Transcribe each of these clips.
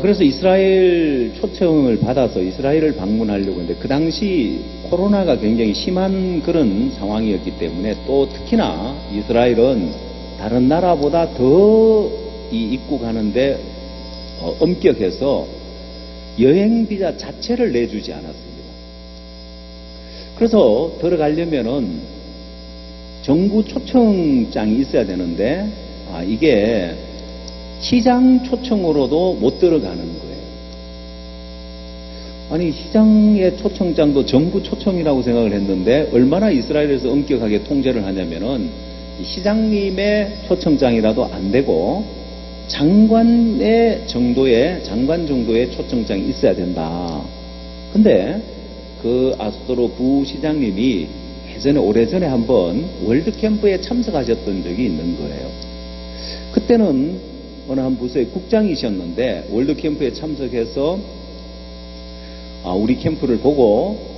그래서 이스라엘 초청을 받아서 이스라엘을 방문하려고 했는데 그 당시 코로나가 굉장히 심한 그런 상황이었기 때문에 또 특히나 이스라엘은 다른 나라보다 더 이 입국하는데 엄격해서 여행 비자 자체를 내주지 않았습니다. 그래서 들어가려면은 정부 초청장이 있어야 되는데 이게 시장 초청으로도 못 들어가는 거예요. 아니 시장의 초청장도 정부 초청이라고 생각을 했는데 얼마나 이스라엘에서 엄격하게 통제를 하냐면은 시장님의 초청장이라도 안 되고 장관 정도의 초청장이 있어야 된다. 근데 그 아스토로 부시장님이 오래전에 한번 월드캠프에 참석하셨던 적이 있는 거예요. 그때는 어느 한 부서의 국장이셨는데 월드캠프에 참석해서 우리 캠프를 보고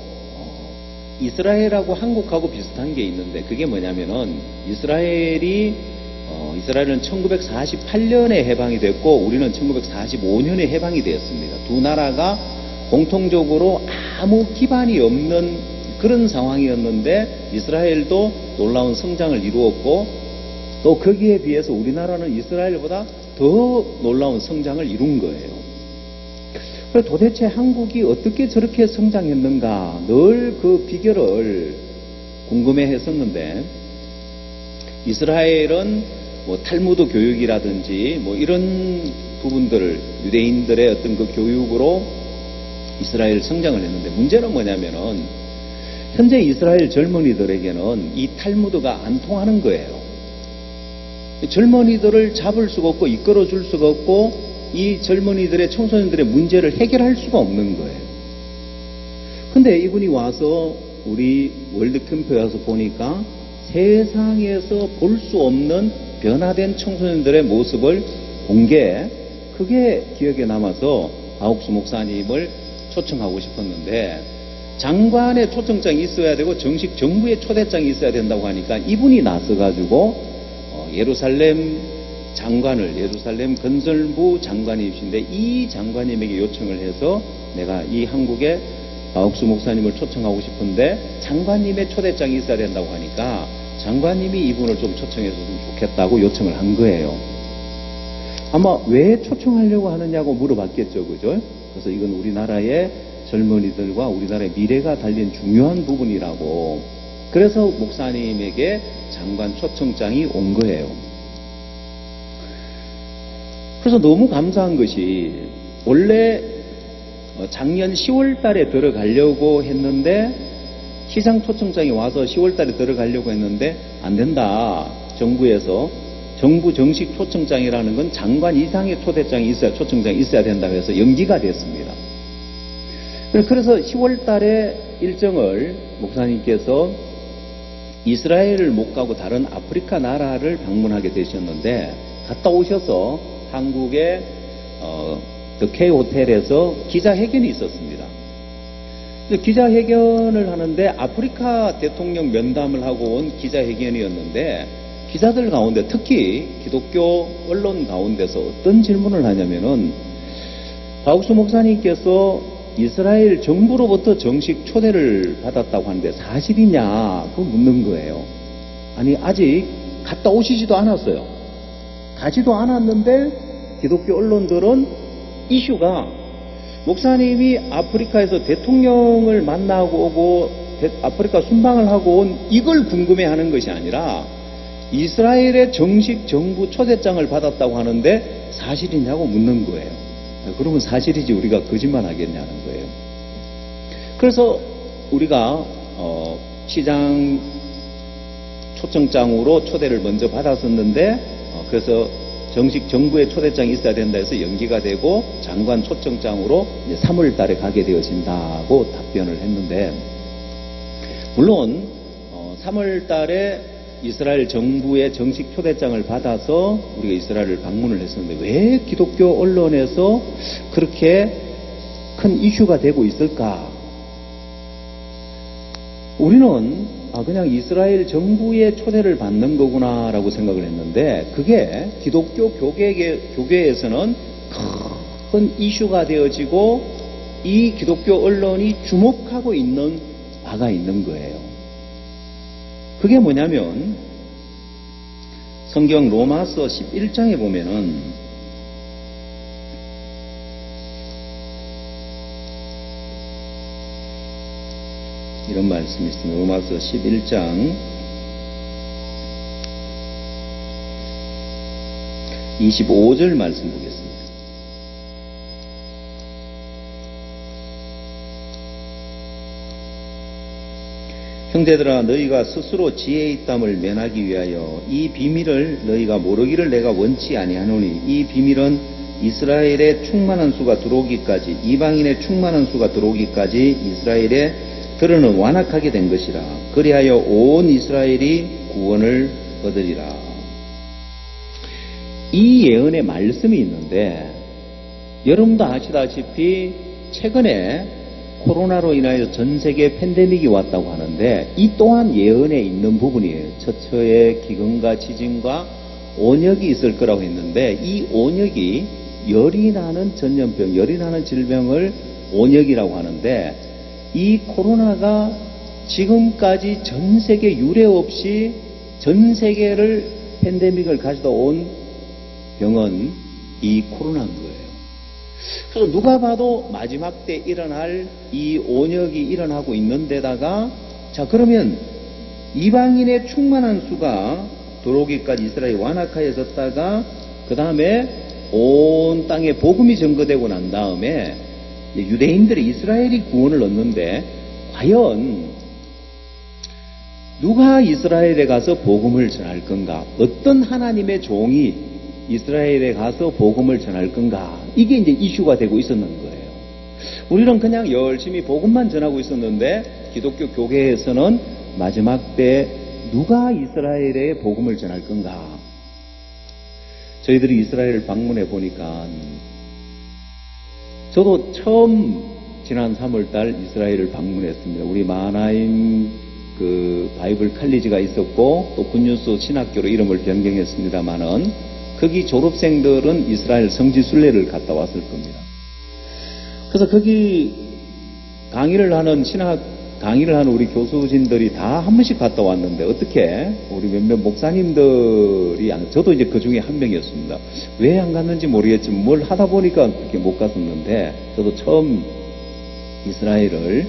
이스라엘하고 한국하고 비슷한 게 있는데 그게 뭐냐면은 이스라엘은 1948년에 해방이 됐고 우리는 1945년에 해방이 되었습니다. 두 나라가 공통적으로 아무 기반이 없는 그런 상황이었는데 이스라엘도 놀라운 성장을 이루었고 또 거기에 비해서 우리나라는 이스라엘보다 더 놀라운 성장을 이룬 거예요. 그래서 도대체 한국이 어떻게 저렇게 성장했는가 늘 그 비결을 궁금해 했었는데 이스라엘은 탈무드 교육이라든지 이런 부분들을 유대인들의 어떤 그 교육으로 이스라엘 성장을 했는데 문제는 뭐냐면은 현재 이스라엘 젊은이들에게는 이 탈무드가 안 통하는 거예요. 젊은이들을 잡을 수가 없고 이끌어 줄 수가 없고 이 젊은이들의 청소년들의 문제를 해결할 수가 없는 거예요. 근데 이분이 와서 우리 월드캠프에 와서 보니까 세상에서 볼 수 없는 변화된 청소년들의 모습을 본 게 그게 기억에 남아서 바욱수 목사님을 초청하고 싶었는데 장관의 초청장이 있어야 되고 정식 정부의 초대장이 있어야 된다고 하니까 이분이 나서가지고 예루살렘 건설부 장관이신데 이 장관님에게 요청을 해서 내가 이 한국에 바욱수 목사님을 초청하고 싶은데 장관님의 초대장이 있어야 된다고 하니까 장관님이 이분을 좀 초청해줬으면 좋겠다고 요청을 한 거예요. 아마 왜 초청하려고 하느냐고 물어봤겠죠, 그죠? 그래서 이건 우리나라의 젊은이들과 우리나라의 미래가 달린 중요한 부분이라고. 그래서 목사님에게 장관 초청장이 온 거예요. 그래서 너무 감사한 것이 원래 작년 10월 달에 들어가려고 했는데 시장 초청장이 와서 10월 달에 들어가려고 했는데 안 된다. 정부에서 정부 정식 초청장이라는 건 장관 이상의 초대장이 있어야 초청장이 있어야 된다고 해서 연기가 됐습니다. 그래서 10월 달에 일정을 목사님께서 이스라엘을 못 가고 다른 아프리카 나라를 방문하게 되셨는데 갔다 오셔서 한국의 더 K 호텔에서 기자회견이 있었습니다. 기자회견을 하는데 아프리카 대통령 면담을 하고 온 기자회견이었는데 기자들 가운데 특히 기독교 언론 가운데서 어떤 질문을 하냐면은 바욱수 목사님께서 이스라엘 정부로부터 정식 초대를 받았다고 하는데 사실이냐 그거 묻는 거예요. 아니 아직 갔다 오시지도 않았어요. 가지도 않았는데 기독교 언론들은 이슈가 목사님이 아프리카에서 대통령을 만나고 오고 아프리카 순방을 하고 온 이걸 궁금해하는 것이 아니라 이스라엘의 정식 정부 초대장을 받았다고 하는데 사실이냐고 묻는 거예요. 그러면 사실이지 우리가 거짓말 하겠냐는 거예요. 그래서 우리가 시장 초청장으로 초대를 먼저 받았었는데 그래서 정식 정부의 초대장이 있어야 된다 해서 연기가 되고 장관 초청장으로 이제 3월 달에 가게 되어진다고 답변을 했는데 물론 3월 달에 이스라엘 정부의 정식 초대장을 받아서 우리가 이스라엘을 방문을 했었는데 왜 기독교 언론에서 그렇게 큰 이슈가 되고 있을까? 우리는 그냥 이스라엘 정부의 초대를 받는 거구나라고 생각을 했는데 그게 기독교 교계에서는 큰 이슈가 되어지고 이 기독교 언론이 주목하고 있는 바가 있는 거예요. 그게 뭐냐면 성경 로마서 11장에 보면은 이런 말씀이 있습니다. 로마서 11장 25절 말씀 보겠습니다. 형제들아 너희가 스스로 지혜 있담을 면하기 위하여 이 비밀을 너희가 모르기를 내가 원치 아니하노니 이 비밀은 이스라엘의 충만한 수가 들어오기까지 이방인의 충만한 수가 들어오기까지 이스라엘의 들어는 완악하게 된 것이라. 그리하여 온 이스라엘이 구원을 얻으리라. 이 예언의 말씀이 있는데 여러분도 아시다시피 최근에 코로나로 인하여 전 세계 팬데믹이 왔다고 하는데 이 또한 예언에 있는 부분이에요. 처처에 기근과 지진과 온역이 있을 거라고 했는데 이 온역이 열이 나는 전염병, 열이 나는 질병을 온역이라고 하는데 이 코로나가 지금까지 전 세계 유례 없이 전 세계를 팬데믹을 가져다 온 병은 이 코로나인 거예요. 그래서 누가 봐도 마지막 때 일어날 이 온역이 일어나고 있는 데다가 자 그러면 이방인의 충만한 수가 들어오기까지 이스라엘이 완악하여졌다가 그 다음에 온 땅에 복음이 전거되고 난 다음에 유대인들이 이스라엘이 구원을 얻는데 과연 누가 이스라엘에 가서 복음을 전할 건가? 어떤 하나님의 종이 이스라엘에 가서 복음을 전할 건가? 이게 이제 이슈가 되고 있었는 거예요. 우리는 그냥 열심히 복음만 전하고 있었는데 기독교 교계에서는 마지막 때 누가 이스라엘에 복음을 전할 건가? 저희들이 이스라엘을 방문해 보니까 저도 처음 지난 3월달 이스라엘을 방문했습니다. 우리 마하나임 그 바이블 칼리지가 있었고 또 굿뉴스 신학교로 이름을 변경했습니다만은 거기 졸업생들은 이스라엘 성지 순례를 갔다 왔을 겁니다. 그래서 거기 강의를 하는 우리 교수진들이 다 한 번씩 갔다 왔는데 어떻게 우리 몇몇 목사님들이 저도 이제 그 중에 한 명이었습니다. 왜 안 갔는지 모르겠지만 뭘 하다 보니까 그렇게 못 갔었는데 저도 처음 이스라엘을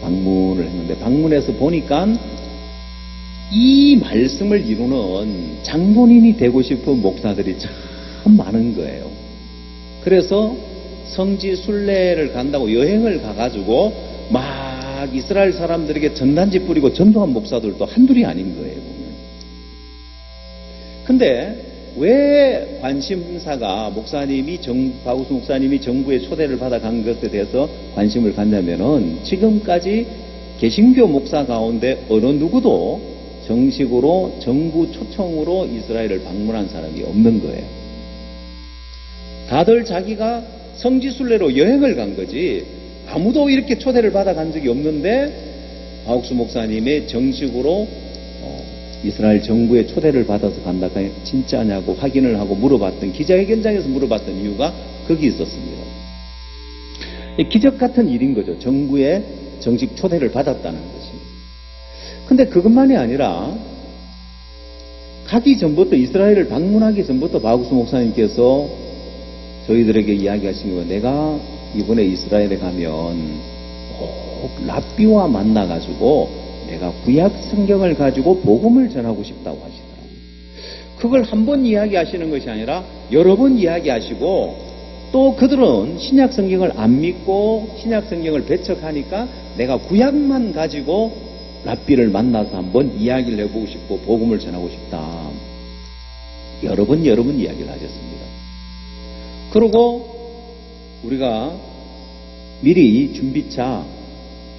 방문을 했는데 방문해서 보니까 이 말씀을 이루는 장본인이 되고 싶은 목사들이 참 많은 거예요. 그래서 성지 순례를 간다고 여행을 가가지고 막 이스라엘 사람들에게 전단지 뿌리고 전도한 목사들도 한둘이 아닌 거예요. 근데 왜 관심사가 박우수 목사님이 정부의 초대를 받아 간 것에 대해서 관심을 갖냐면은 지금까지 개신교 목사 가운데 어느 누구도 정식으로 정부 초청으로 이스라엘을 방문한 사람이 없는 거예요. 다들 자기가 성지순례로 여행을 간 거지 아무도 이렇게 초대를 받아 간 적이 없는데 박욱수 목사님의 정식으로 이스라엘 정부의 초대를 받아서 간다가 진짜냐고 확인을 하고 물어봤던 기자회견장에서 물어봤던 이유가 거기 있었습니다. 기적 같은 일인 거죠. 정부의 정식 초대를 받았다는 것이. 근데 그것만이 아니라 가기 전부터 이스라엘을 방문하기 전부터 박욱수 목사님께서 저희들에게 이야기하신 거예요. 내가 이번에 이스라엘에 가면 꼭 랍비와 만나가지고 내가 구약 성경을 가지고 복음을 전하고 싶다고 하시더라고요. 그걸 한 번 이야기하시는 것이 아니라 여러 번 이야기하시고 또 그들은 신약 성경을 안 믿고 신약 성경을 배척하니까 내가 구약만 가지고 랍비를 만나서 한번 이야기를 해보고 싶고 복음을 전하고 싶다. 여러 번 이야기를 하셨습니다. 그리고 우리가 미리 준비차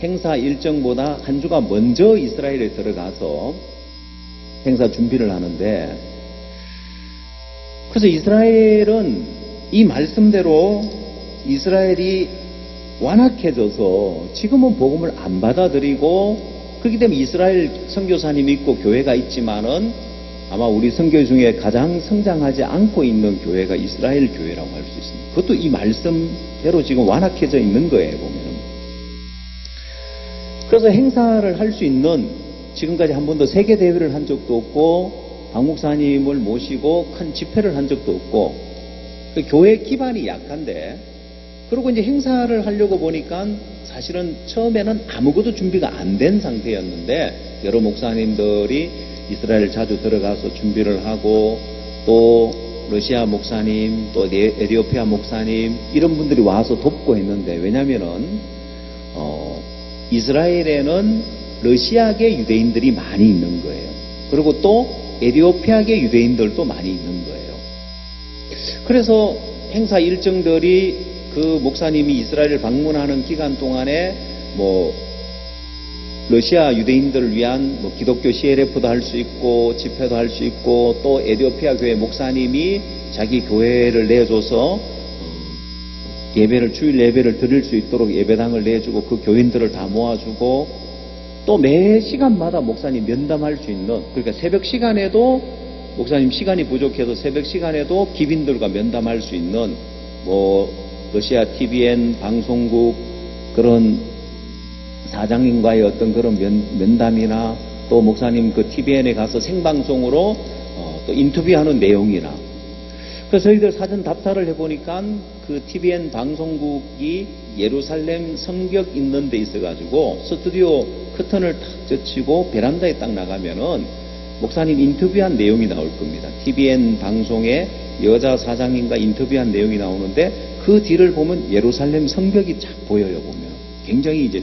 행사 일정보다 한 주가 먼저 이스라엘에 들어가서 행사 준비를 하는데 그래서 이스라엘은 이 말씀대로 이스라엘이 완악해져서 지금은 복음을 안 받아들이고 그렇기 때문에 이스라엘 선교사님이 있고 교회가 있지만은 아마 우리 선교 중에 가장 성장하지 않고 있는 교회가 이스라엘 교회라고 할 수 있습니다. 그것도 이 말씀대로 지금 완악해져 있는 거예요, 보면은. 그래서 행사를 할 수 있는, 지금까지 한 번도 세계 대회를 한 적도 없고 박 목사님을 모시고 큰 집회를 한 적도 없고, 그 교회 기반이 약한데, 그리고 이제 행사를 하려고 보니까 사실은 처음에는 아무것도 준비가 안 된 상태였는데, 여러 목사님들이 이스라엘 자주 들어가서 준비를 하고, 또 러시아 목사님, 또 에티오피아 목사님, 이런 분들이 와서 돕고 했는데, 왜냐면은 이스라엘에는 러시아계 유대인들이 많이 있는 거예요. 그리고 또 에티오피아계 유대인들도 많이 있는 거예요. 그래서 행사 일정들이 그 목사님이 이스라엘을 방문하는 기간 동안에 뭐 러시아 유대인들을 위한 뭐 기독교 CLF도 할 수 있고 집회도 할 수 있고, 또 에티오피아 교회 목사님이 자기 교회를 내줘서 예배를, 주일 예배를 드릴 수 있도록 예배당을 내주고 그 교인들을 다 모아주고, 또 매 시간마다 목사님 면담할 수 있는, 그러니까 새벽 시간에도 목사님 시간이 부족해서 새벽 시간에도 기빈들과 면담할 수 있는 뭐 러시아 TVN 방송국 그런 사장님과의 어떤 그런 면담이나, 또 목사님 그 TVN에 가서 생방송으로 또 인터뷰하는 내용이나. 그래서 저희들 사전 답사를 해보니까 그 TVN 방송국이 예루살렘 성벽 있는 데 있어가지고 스튜디오 커튼을 탁 젖히고 베란다에 딱 나가면은 목사님 인터뷰한 내용이 나올 겁니다. TVN 방송에 여자 사장님과 인터뷰한 내용이 나오는데, 그 뒤를 보면 예루살렘 성벽이 쫙 보여요. 보면 굉장히 이제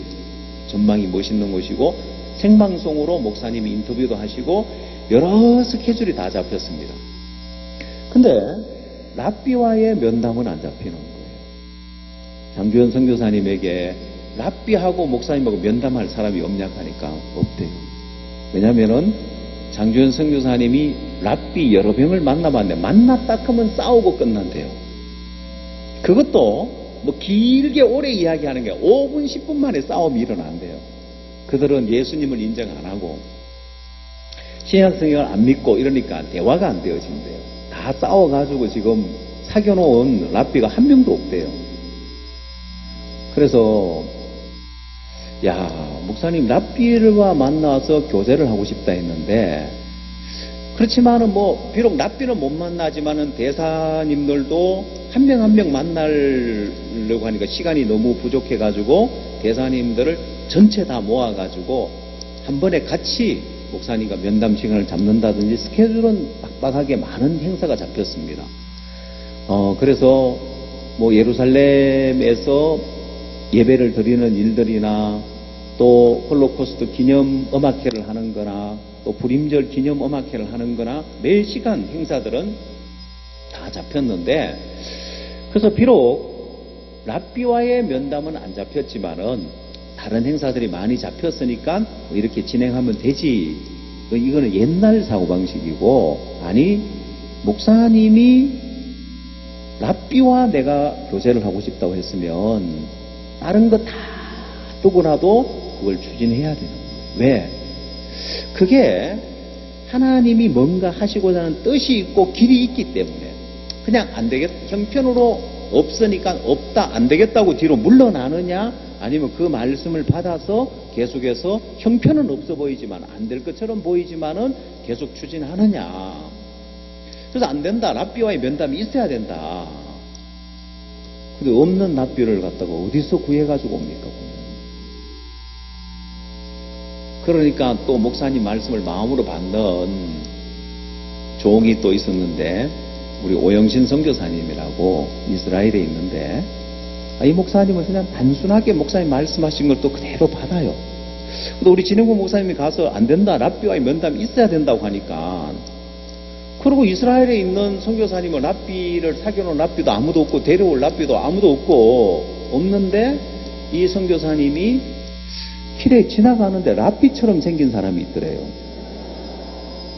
전망이 멋있는 곳이고, 생방송으로 목사님이 인터뷰도 하시고 여러 스케줄이 다 잡혔습니다. 근데 랍비와의 면담은 안 잡히는 거예요. 장주현 선교사님에게 랍비하고 목사님하고 면담할 사람이 없냐 하니까 없대요. 왜냐면은 장주현 선교사님이 랍비 여러 명을 만나봤는데, 만났다 하면 싸우고 끝난대요. 그것도 뭐 길게 오래 이야기하는 게 5분 10분 만에 싸움이 일어난대요. 그들은 예수님을 인정 안 하고 신약 성경을 안 믿고 이러니까 대화가 안 되어진대요. 다 싸워가지고 지금 사귀어놓은 랍비가 한 명도 없대요. 그래서 야, 목사님 랍비와 만나서 교제를 하고 싶다 했는데, 그렇지만은 뭐 비록 랍비는 못 만나지만은 대사님들도 한 명 한 명 만나려고 하니까 시간이 너무 부족해가지고 대사님들을 전체 다 모아가지고 한 번에 같이 목사님과 면담 시간을 잡는다든지 스케줄은 빡빡하게 많은 행사가 잡혔습니다. 그래서 뭐 예루살렘에서 예배를 드리는 일들이나, 또 홀로코스트 기념 음악회를 하는 거나, 또 불임절 기념 음악회를 하는 거나, 매 시간 행사들은 다 잡혔는데, 그래서 비록 랍비와의 면담은 안 잡혔지만은 다른 행사들이 많이 잡혔으니까 이렇게 진행하면 되지. 이거는 옛날 사고방식이고, 아니 목사님이 랍비와 내가 교제를 하고 싶다고 했으면 다른 거 다 두고라도 그걸 추진해야 되는 거예요. 왜? 그게 하나님이 뭔가 하시고자 하는 뜻이 있고 길이 있기 때문에. 그냥 안 되겠, 형편으로 없으니까 없다, 안 되겠다고 뒤로 물러나느냐, 아니면 그 말씀을 받아서 계속해서 형편은 없어 보이지만, 안 될 것처럼 보이지만은 계속 추진하느냐. 그래서 안 된다, 랍비와의 면담이 있어야 된다. 근데 없는 랍비를 갖다가 어디서 구해가지고 옵니까? 그러니까 또 목사님 말씀을 마음으로 받는 종이 또 있었는데, 우리 오영신 선교사님이라고 이스라엘에 있는데, 이 목사님은 그냥 단순하게 목사님 말씀하신 걸 또 그대로 받아요. 근데 우리 진행부 목사님이 가서 안 된다, 랍비와의 면담이 있어야 된다고 하니까, 그리고 이스라엘에 있는 선교사님은 랍비를 사귀어놓은 랍비도 아무도 없고 데려올 랍비도 아무도 없는데, 이 선교사님이 길에 지나가는데 랍비처럼 생긴 사람이 있더래요.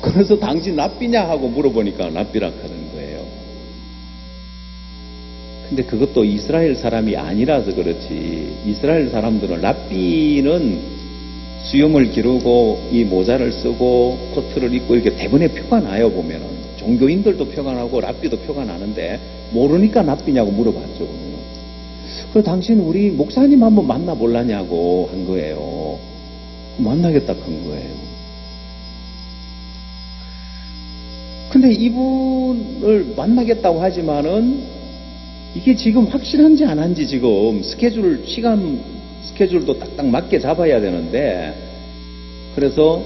그래서 당신 랍비냐 하고 물어보니까 랍비라 하는 거예요. 근데 그것도 이스라엘 사람이 아니라서 그렇지, 이스라엘 사람들은 랍비는 수염을 기르고 이 모자를 쓰고 코트를 입고 이렇게 대부분의 표가 나요. 보면은 종교인들도 표가 나고 랍비도 표가 나는데 모르니까 랍비냐고 물어봤죠. 보면은. 그 당신 우리 목사님 한번 만나볼라냐고 한 거예요. 만나겠다 한 거예요. 근데 이분을 만나겠다고 하지만은 이게 지금 확실한지 안 한지 지금 스케줄도 딱딱 맞게 잡아야 되는데, 그래서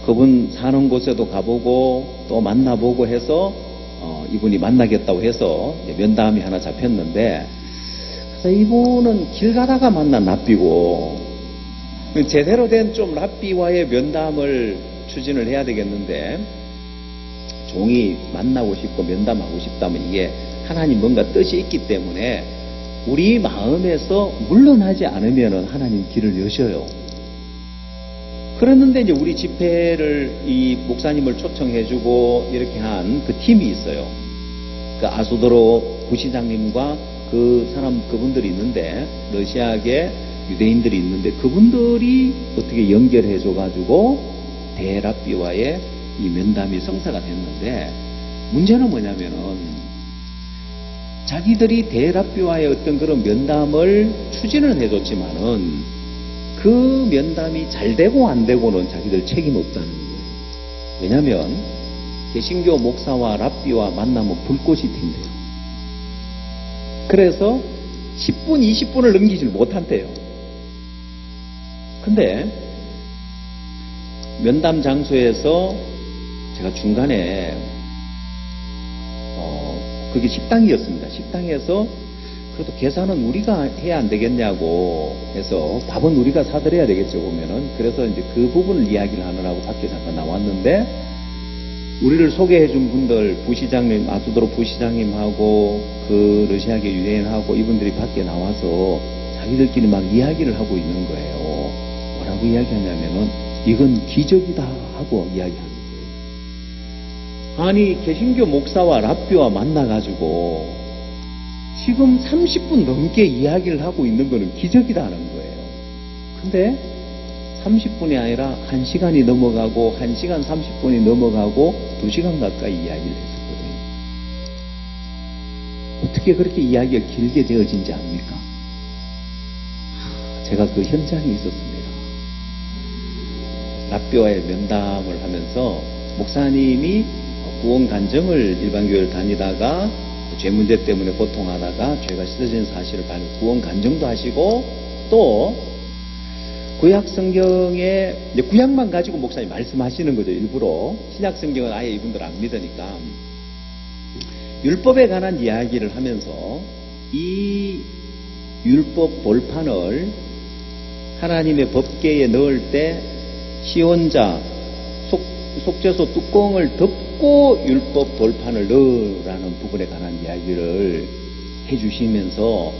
그분 사는 곳에도 가보고 또 만나보고 해서 이분이 만나겠다고 해서 이제 면담이 하나 잡혔는데, 그래서 이분은 길 가다가 만난 랍비고 제대로 된 좀 랍비와의 면담을 추진을 해야 되겠는데, 종이 만나고 싶고 면담하고 싶다면 이게 하나님 뭔가 뜻이 있기 때문에 우리 마음에서 물러나지 않으면 하나님 길을 여셔요. 그랬는데 이제 우리 집회를 이 목사님을 초청해주고 이렇게 한 그 팀이 있어요. 그 아수도로 부시장님과 그분들이 있는데, 러시아계 유대인들이 있는데, 그분들이 어떻게 연결해줘가지고 대랍비와의 이 면담이 성사가 됐는데, 문제는 뭐냐면은 자기들이 대랍비와의 어떤 그런 면담을 추진을 해줬지만은 그 면담이 잘 되고 안 되고는 자기들 책임 없다는 거예요. 왜냐하면 개신교 목사와 랍비와 만나면 불꽃이 튄대요. 그래서 10분, 20분을 넘기질 못한대요. 근데 면담 장소에서 제가 중간에 그게 식당이었습니다. 식당에서 그래도 계산은 우리가 해야 안 되겠냐고 해서 밥은 우리가 사드려야 되겠죠, 보면은. 그래서 이제 그 부분을 이야기를 하느라고 밖에 잠깐 나왔는데, 우리를 소개해 준 분들, 부시장님, 아수도로 부시장님하고 그 러시아계 유대인하고 이분들이 밖에 나와서 자기들끼리 막 이야기를 하고 있는 거예요. 뭐라고 이야기하냐면은 이건 기적이다 하고 이야기하는 거예요. 아니, 개신교 목사와 랍비와 만나가지고 지금 30분 넘게 이야기를 하고 있는 거는 기적이다는 거예요. 근데 30분이 아니라 1시간이 넘어가고 1시간 30분이 넘어가고 2시간 가까이 이야기를 했었거든요. 어떻게 그렇게 이야기가 길게 되어진지 압니까? 제가 그 현장에 있었습니다. 랍비와의 면담을 하면서 목사님이 구원 간증을 일반교회를 다니다가 죄 문제 때문에 고통하다가 죄가 씻어진 사실을 발견, 구원 간증도 하시고, 또 구약 성경에 이제 구약만 가지고 목사님 말씀하시는 거죠. 일부러 신약 성경은 아예 이분들 안 믿으니까 율법에 관한 이야기를 하면서 이 율법 볼판을 하나님의 법궤에 넣을 때 시온자 속죄소 뚜껑을 덮고 율법 볼판을 넣으라는 부분에 관한 이야기를 해주시면서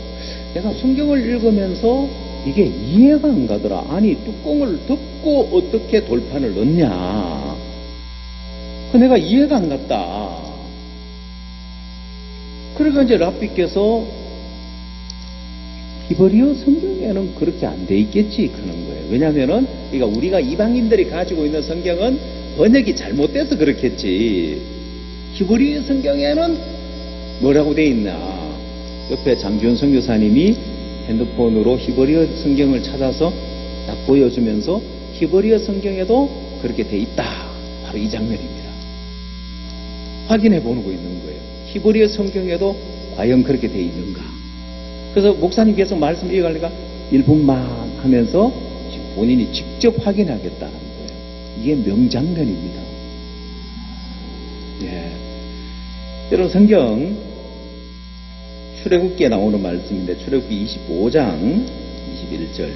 내가 성경을 읽으면서 이게 이해가 안 가더라. 아니, 뚜껑을 덮고 어떻게 돌판을 넣냐. 내가 이해가 안 갔다. 그러니까 이제 랍비께서 히브리어 성경에는 그렇게 안 돼 있겠지 그러는 거예요. 왜냐하면은 그러니까 우리가 이방인들이 가지고 있는 성경은 번역이 잘못돼서 그렇겠지. 히브리어 성경에는 뭐라고 돼 있나. 옆에 장기훈 선교사님이 핸드폰으로 히브리어 성경을 찾아서 딱 보여주면서 히브리어 성경에도 그렇게 돼 있다. 바로 이 장면입니다. 확인해 보는 거 있는 거예요. 히브리어 성경에도 과연 그렇게 돼 있는가. 그래서 목사님 계속 말씀 이어가니까 1분만 하면서 본인이 직접 확인하겠다는 거예요. 이게 명장면입니다. 예. 여러분, 성경 출애굽기에 나오는 말씀인데 출애굽기 25장 21절.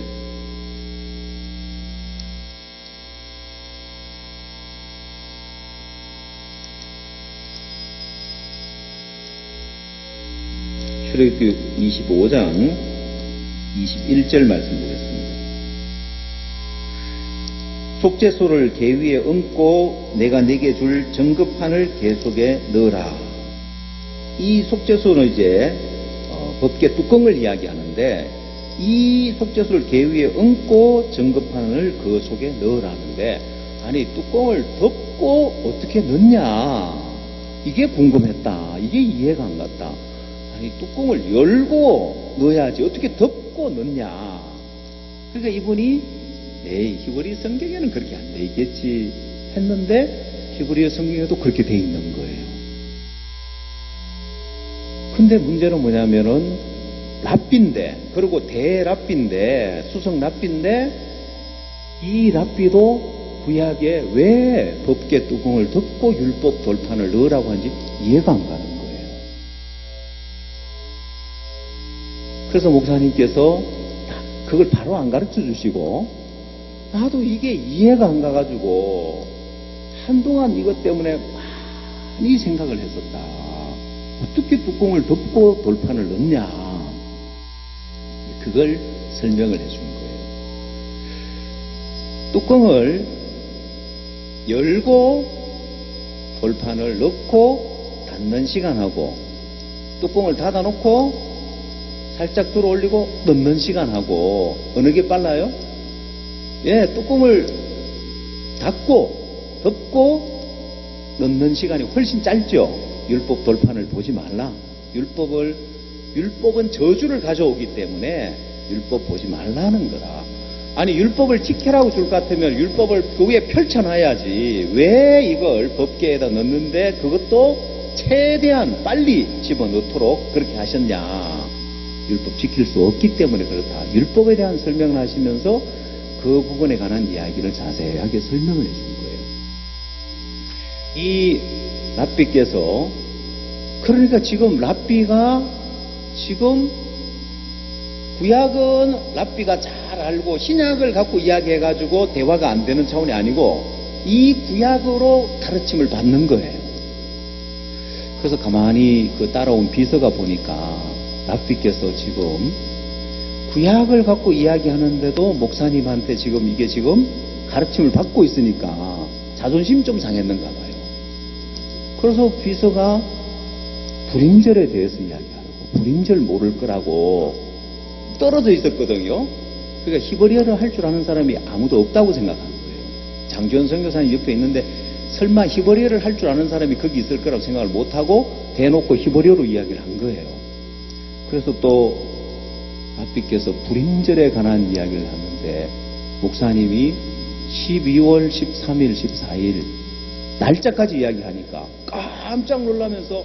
출애굽기 25장 21절 말씀드렸습니다. 속죄소를 개 위에 얹고 내가 네게 줄 정급판을 개 속에 넣으라. 이 속죄소는 이제 법궤 뚜껑을 이야기하는데 이 석재수를 개 위에 얹고 전급판을 그 속에 넣으라는데, 아니 뚜껑을 덮고 어떻게 넣냐, 이게 궁금했다. 이게 이해가 안 갔다. 아니 뚜껑을 열고 넣어야지 어떻게 덮고 넣냐. 그러니까 이분이 에이 히브리 성경에는 그렇게 안 돼 있겠지 했는데 히브리 성경에도 그렇게 돼 있는 거예요. 근데 문제는 뭐냐면은 랍비인데, 그리고 대랍비인데, 수성 랍비인데, 이 랍비도 구약에 왜 법계 뚜껑을 덮고 율법 돌판을 넣으라고 하는지 이해가 안 가는 거예요. 그래서 목사님께서 그걸 바로 안 가르쳐 주시고, 나도 이게 이해가 안 가가지고 한동안 이것 때문에 많이 생각을 했었다. 어떻게 뚜껑을 덮고 돌판을 넣냐, 그걸 설명을 해준 거예요. 뚜껑을 열고 돌판을 넣고 닫는 시간하고, 뚜껑을 닫아놓고 살짝 들어 올리고 넣는 시간하고 어느 게 빨라요? 예, 뚜껑을 닫고 덮고 넣는 시간이 훨씬 짧죠. 율법 돌판을 보지 말라. 율법은 저주를 가져오기 때문에 율법 보지 말라는 거라. 아니 율법을 지켜라고 줄 것 같으면 율법을 그 위에 펼쳐놔야지 왜 이걸 법계에다 넣는데 그것도 최대한 빨리 집어넣도록 그렇게 하셨냐. 율법 지킬 수 없기 때문에 그렇다. 율법에 대한 설명을 하시면서 그 부분에 관한 이야기를 자세하게 설명을 해준 거예요. 이 랍비께서, 그러니까 지금 랍비가 지금 구약은 랍비가 잘 알고 신약을 갖고 이야기해가지고 대화가 안 되는 차원이 아니고 이 구약으로 가르침을 받는 거예요. 그래서 가만히 그 따라온 비서가 보니까 랍비께서 지금 구약을 갖고 이야기하는데도 목사님한테 지금 이게 지금 가르침을 받고 있으니까 자존심 좀 상했는가 봐요. 그래서 비서가 불임절에 대해서 이야기하라고, 불임절 모를 거라고 떨어져 있었거든요. 그러니까 히브리어를 할 줄 아는 사람이 아무도 없다고 생각한 거예요. 장주현 선교사님 옆에 있는데 설마 히브리어를 할 줄 아는 사람이 거기 있을 거라고 생각을 못하고 대놓고 히브리어로 이야기를 한 거예요. 그래서 또 랍비께서 불임절에 관한 이야기를 하는데 목사님이 12월 13일, 14일 날짜까지 이야기하니까 깜짝 놀라면서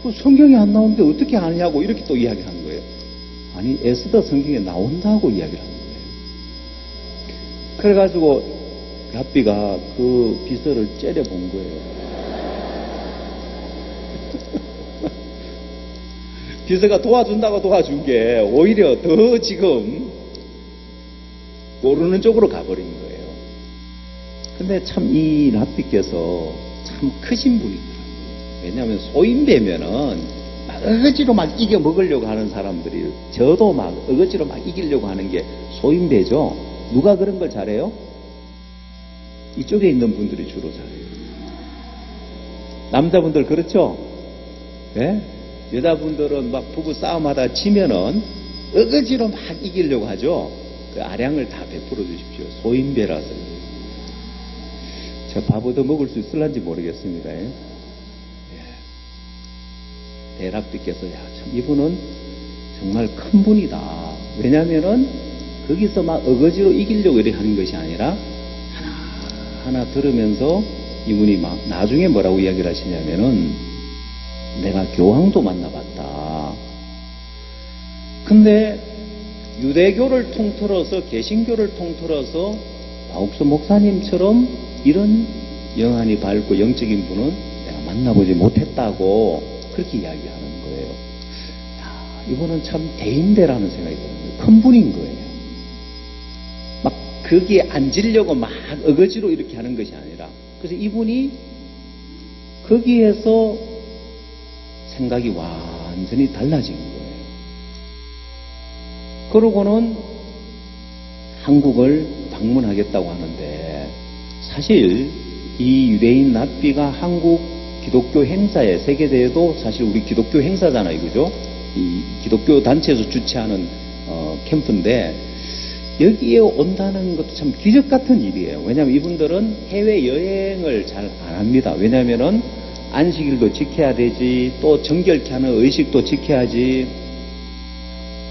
그 성경에 안 나오는데 어떻게 아느냐고 이렇게 또 이야기를 한 거예요. 아니 에스더 성경에 나온다고 이야기를 하는 거예요. 그래가지고 랍비가 그 비서를 째려본 거예요. 비서가 도와준다고 도와준 게 오히려 더 지금 모르는 쪽으로 가버린 거예요. 근데 참 이 랍비께서 참 크신 분이더라고요. 왜냐하면 소인배면은 막 어거지로 막 이겨 먹으려고 하는 사람들이, 저도 막 어거지로 막 이기려고 하는 게 소인배죠. 누가 그런 걸 잘해요? 이쪽에 있는 분들이 주로 잘해요. 남자분들 그렇죠? 네? 여자분들은 막 부부 싸움하다 지면은 어거지로 막 이기려고 하죠. 그 아량을 다 베풀어 주십시오. 소인배라서. 제가 밥 얻어 먹을 수 있을런지 모르겠습니다. 예. 대랍비께서 야, 참 이분은 정말 큰 분이다. 왜냐면은 거기서 막 어거지로 이기려고 이렇게 하는 것이 아니라 하나하나 들으면서 이분이 막 나중에 뭐라고 이야기를 하시냐면은 내가 교황도 만나봤다. 근데 유대교를 통틀어서 개신교를 통틀어서 바옥수 목사님처럼 이런 영안이 밝고 영적인 분은 내가 만나보지 못했다고 그렇게 이야기하는 거예요. 야, 이분은 참 대인배라는 생각이 들어요. 큰 분인 거예요. 막 거기에 앉으려고 막 어거지로 이렇게 하는 것이 아니라, 그래서 이분이 거기에서 생각이 완전히 달라진 거예요. 그러고는 한국을 방문하겠다고 하는데, 사실 이 유대인 랍비가 한국 기독교 행사에, 세계대회도 사실 우리 기독교 행사잖아요, 그죠? 이 기독교 단체에서 주최하는 캠프인데 여기에 온다는 것도 참 기적 같은 일이에요. 왜냐하면 이분들은 해외여행을 잘 안 합니다. 왜냐하면 안식일도 지켜야 되지, 또 정결케 하는 의식도 지켜야지.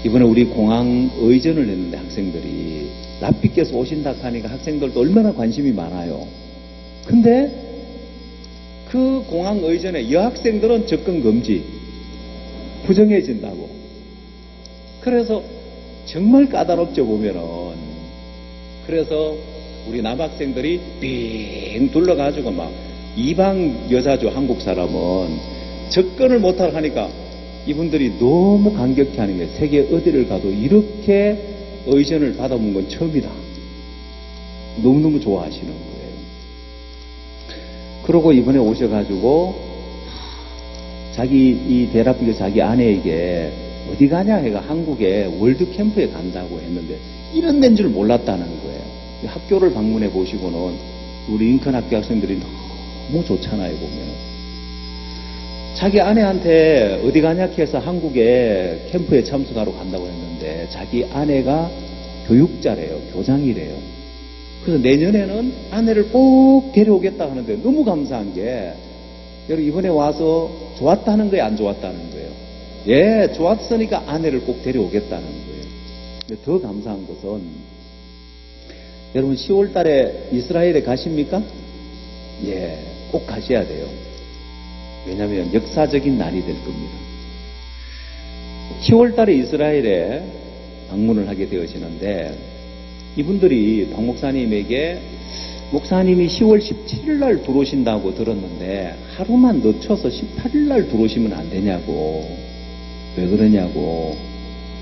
이번에 우리 공항 의전을 했는데 학생들이 랍비께서 오신다 하니까 학생들도 얼마나 관심이 많아요. 근데 그 공항 의전에 여학생들은 접근 금지, 부정해진다고. 그래서 정말 까다롭죠, 보면은. 그래서 우리 남학생들이 빙 둘러가지고 막 이방 여자죠, 한국 사람은. 접근을 못하고 하니까 이분들이 너무 감격해 하는 거예요. 세계 어디를 가도 이렇게 의전을 받아본 건 처음이다. 너무너무 좋아하시는 거예요. 그러고 이번에 오셔가지고 이 대랍비가 자기 아내에게 어디 가냐 해가 한국에 월드캠프에 간다고 했는데 이런 데인 줄 몰랐다는 거예요. 학교를 방문해 보시고는 우리 링컨 학교 학생들이 너무 좋잖아요, 보면. 자기 아내한테 어디 가냐 해서 한국에 캠프에 참석하러 간다고 했는데 자기 아내가 교육자래요, 교장이래요. 그래서 내년에는 아내를 꼭 데려오겠다 하는데 너무 감사한 게, 여러분 이번에 와서 좋았다는 거예요, 안 좋았다는 거예요? 예, 좋았으니까 아내를 꼭 데려오겠다는 거예요. 근데 더 감사한 것은, 여러분 10월 달에 이스라엘에 가십니까? 예, 꼭 가셔야 돼요. 왜냐하면 역사적인 날이 될 겁니다. 10월 달에 이스라엘에 방문을 하게 되어지는데, 이분들이 박 목사님에게 목사님이 10월 17일 날 들어오신다고 들었는데 하루만 늦춰서 18일 날 들어오시면 안 되냐고. 왜 그러냐고.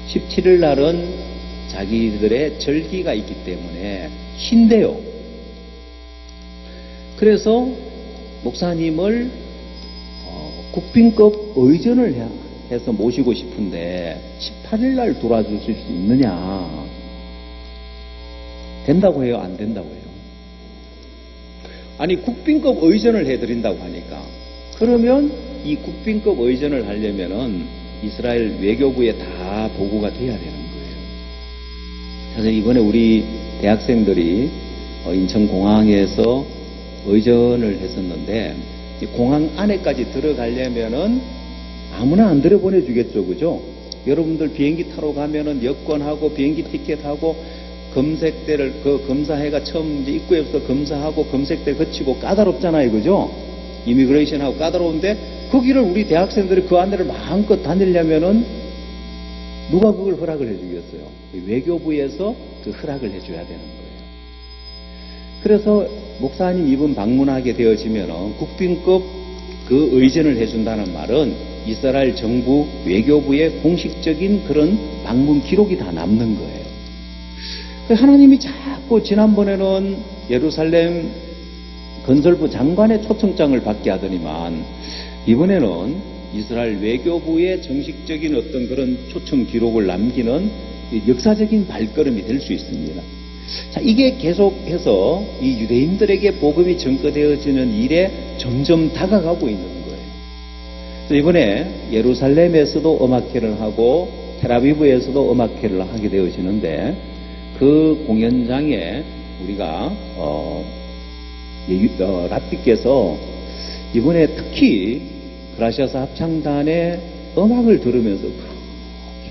17일 날은 자기들의 절기가 있기 때문에 쉰대요. 그래서 목사님을 국빈급 의전을 해서 모시고 싶은데 18일 날 돌아주실 수 있느냐. 된다고 해요, 안 된다고 해요? 아니, 국빈급 의전을 해드린다고 하니까, 그러면 이 국빈급 의전을 하려면은 이스라엘 외교부에 다 보고가 돼야 되는 거예요. 그래서 이번에 우리 대학생들이 인천공항에서 의전을 했었는데, 이 공항 안에까지 들어가려면은 아무나 안 들여보내주겠죠, 그죠? 여러분들 비행기 타러 가면은 여권하고 비행기 티켓하고 검색대를 검사해가 처음 이제 입구에서 검사하고 검색대 거치고 까다롭잖아요, 그죠? 이미그레이션하고 까다로운데 거기를 우리 대학생들이 그 안내를 마음껏 다니려면은 누가 그걸 허락을 해주겠어요? 외교부에서 그 허락을 해줘야 되는 거예요. 그래서 목사님 이번 방문하게 되어지면은 국빈급 그 의전을 해준다는 말은 이스라엘 정부 외교부의 공식적인 그런 방문 기록이 다 남는 거예요. 하나님이 자꾸 지난번에는 예루살렘 건설부 장관의 초청장을 받게 하더니만 이번에는 이스라엘 외교부의 정식적인 어떤 그런 초청 기록을 남기는 역사적인 발걸음이 될 수 있습니다. 자, 이게 계속해서 이 유대인들에게 복음이 전거되어지는 일에 점점 다가가고 있는 거예요. 그래서 이번에 예루살렘에서도 음악회를 하고 텔아비브에서도 음악회를 하게 되어지는데 그 공연장에 우리가 랍비께서 이번에 특히 그라시아스 합창단의 음악을 들으면서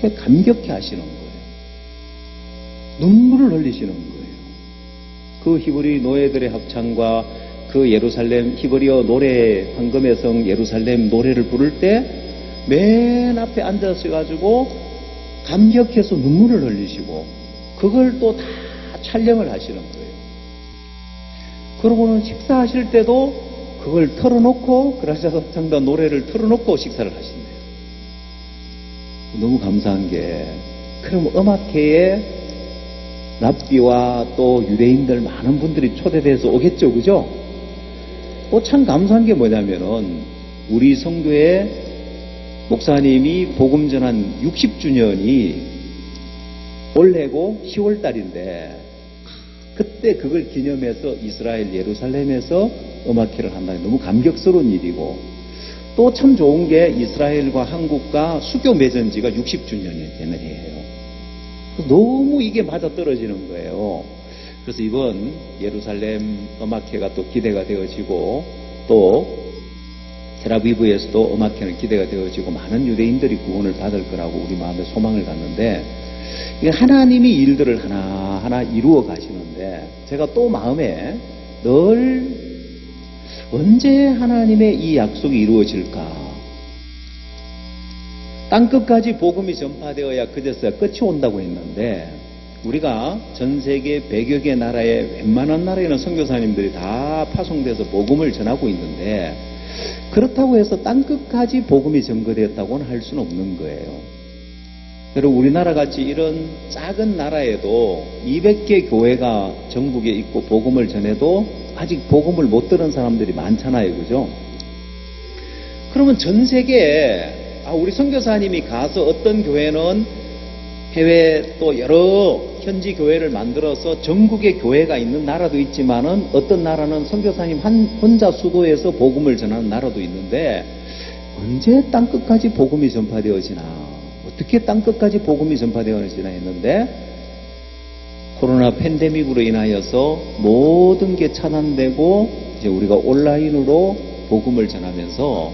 그렇게 감격해 하시는 거예요. 눈물을 흘리시는 거예요. 그 히브리 노예들의 합창과 그 예루살렘 히브리어 노래 황금의 성 예루살렘 노래를 부를 때 맨 앞에 앉아서가지고 감격해서 눈물을 흘리시고 그걸 또 다 촬영을 하시는 거예요. 그러고는 식사하실 때도 그걸 틀어놓고 그라시아스 합창단 노래를 틀어놓고 식사를 하신대요. 너무 감사한 게, 그럼 음악회에 랍비와 또 유대인들 많은 분들이 초대돼서 오겠죠, 그죠? 또 참 감사한 게 뭐냐면은 우리 성교의 목사님이 복음 전한 60주년이 올해고 10월 달인데 그때 그걸 기념해서 이스라엘 예루살렘에서 음악회를 한다는 너무 감격스러운 일이고, 또 참 좋은 게 이스라엘과 한국과 수교 맺은 지가 60주년이 되는 해예요. 너무 이게 맞아떨어지는 거예요. 그래서 이번 예루살렘 음악회가 또 기대가 되어지고, 또 텔아비브에서도 음악회는 기대가 되어지고, 많은 유대인들이 구원을 받을 거라고 우리 마음에 소망을 갖는데, 이게 하나님이 일들을 하나하나 이루어 가시는데, 제가 또 마음에 늘 언제 하나님의 이 약속이 이루어질까? 땅끝까지 복음이 전파되어야 그제서야 끝이 온다고 했는데, 우리가 전 세계 100여 개 나라의 웬만한 나라에는 선교사님들이 다 파송돼서 복음을 전하고 있는데, 그렇다고 해서 땅끝까지 복음이 전거되었다고는 할 수는 없는 거예요. 여러분, 우리나라 같이 이런 작은 나라에도 200개 교회가 전국에 있고 복음을 전해도 아직 복음을 못 들은 사람들이 많잖아요. 그죠? 그러면 전 세계에 우리 선교사님이 가서 어떤 교회는 해외 또 여러 현지 교회를 만들어서 전국에 교회가 있는 나라도 있지만은, 어떤 나라는 선교사님 혼자 수도에서 복음을 전하는 나라도 있는데, 언제 땅끝까지 복음이 전파되어지나, 어떻게 땅끝까지 복음이 전파되어지나 했는데, 코로나 팬데믹으로 인하여서 모든 게 차단되고 이제 우리가 온라인으로 복음을 전하면서,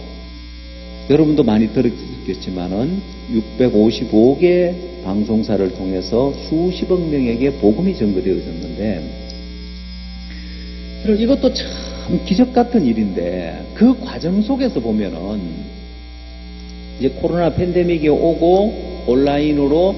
여러분도 많이 들었겠지만은 655개 방송사를 통해서 수십억 명에게 복음이 전거되어졌는데, 이것도 참 기적 같은 일인데, 그 과정 속에서 보면은 이제 코로나 팬데믹이 오고 온라인으로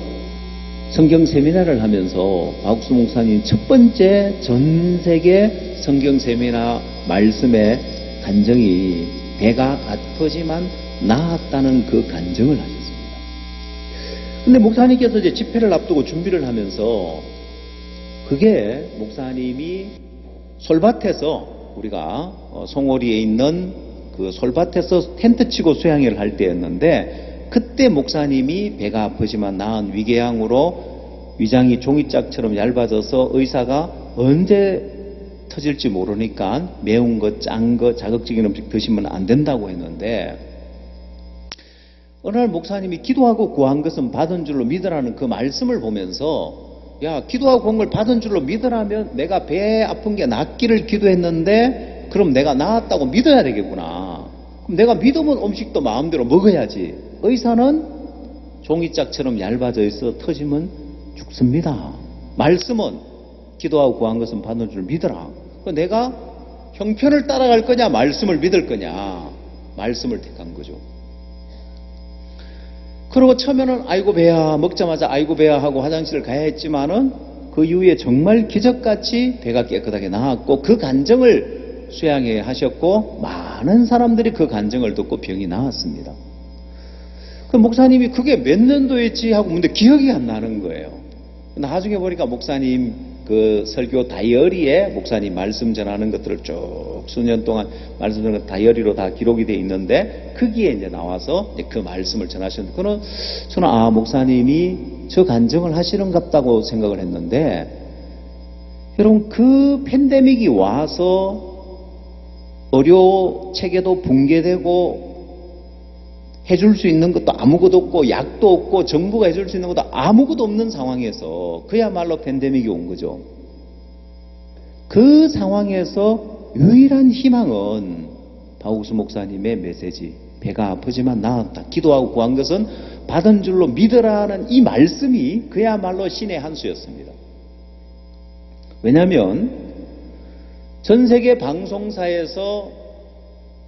성경 세미나를 하면서 박욱수 목사님 첫 번째 전 세계 성경 세미나 말씀의 간증이 배가 아프지만 나았다는 그 간증을 하셨습니다. 근데 목사님께서 이제 집회를 앞두고 준비를 하면서, 그게 목사님이 솔밭에서, 우리가 송오리에 있는 그 솔밭에서 텐트 치고 수양회를 할 때였는데, 그때 목사님이 배가 아프지만 나은 위궤양으로 위장이 종이짝처럼 얇아져서 의사가 언제 터질지 모르니까 매운 거, 짠 거, 자극적인 음식 드시면 안 된다고 했는데, 어느 날 목사님이 기도하고 구한 것은 받은 줄로 믿으라는 그 말씀을 보면서, 야, 기도하고 구한 걸 받은 줄로 믿으라면 내가 배 아픈 게 낫기를 기도했는데, 그럼 내가 나았다고 믿어야 되겠구나. 그럼 내가 믿으면 음식도 마음대로 먹어야지. 의사는 종이짝처럼 얇아져 있어 터지면 죽습니다. 말씀은 기도하고 구한 것은 받은 줄 믿어라. 내가 형편을 따라갈 거냐, 말씀을 믿을 거냐? 말씀을 택한 거죠. 그리고 처음에는 아이고 배야, 먹자마자 아이고 배야 하고 화장실을 가야 했지만은, 그 이후에 정말 기적같이 배가 깨끗하게 나았고, 그 간증을 수양회 하셨고, 많은 사람들이 그 간증을 듣고 병이 나았습니다. 그 목사님이 그게 몇 년도였지 하고 근데 기억이 안 나는 거예요. 나중에 보니까 목사님 그 설교 다이어리에 목사님 말씀 전하는 것들을 쭉 수년 동안 말씀 전하는 다이어리로 다 기록이 돼 있는데, 거기에 이제 나와서 이제 그 말씀을 전하셨는데, 그는 저는 목사님이 저 간증을 하시는갑다고 생각을 했는데, 여러분, 그 팬데믹이 와서 의료 체계도 붕괴되고 해줄 수 있는 것도 아무것도 없고, 약도 없고, 정부가 해줄 수 있는 것도 아무것도 없는 상황에서 그야말로 팬데믹이 온 거죠. 그 상황에서 유일한 희망은 박욱수 목사님의 메시지, 배가 아프지만 나았다, 기도하고 구한 것은 받은 줄로 믿으라는 이 말씀이 그야말로 신의 한 수였습니다. 왜냐하면 전 세계 방송사에서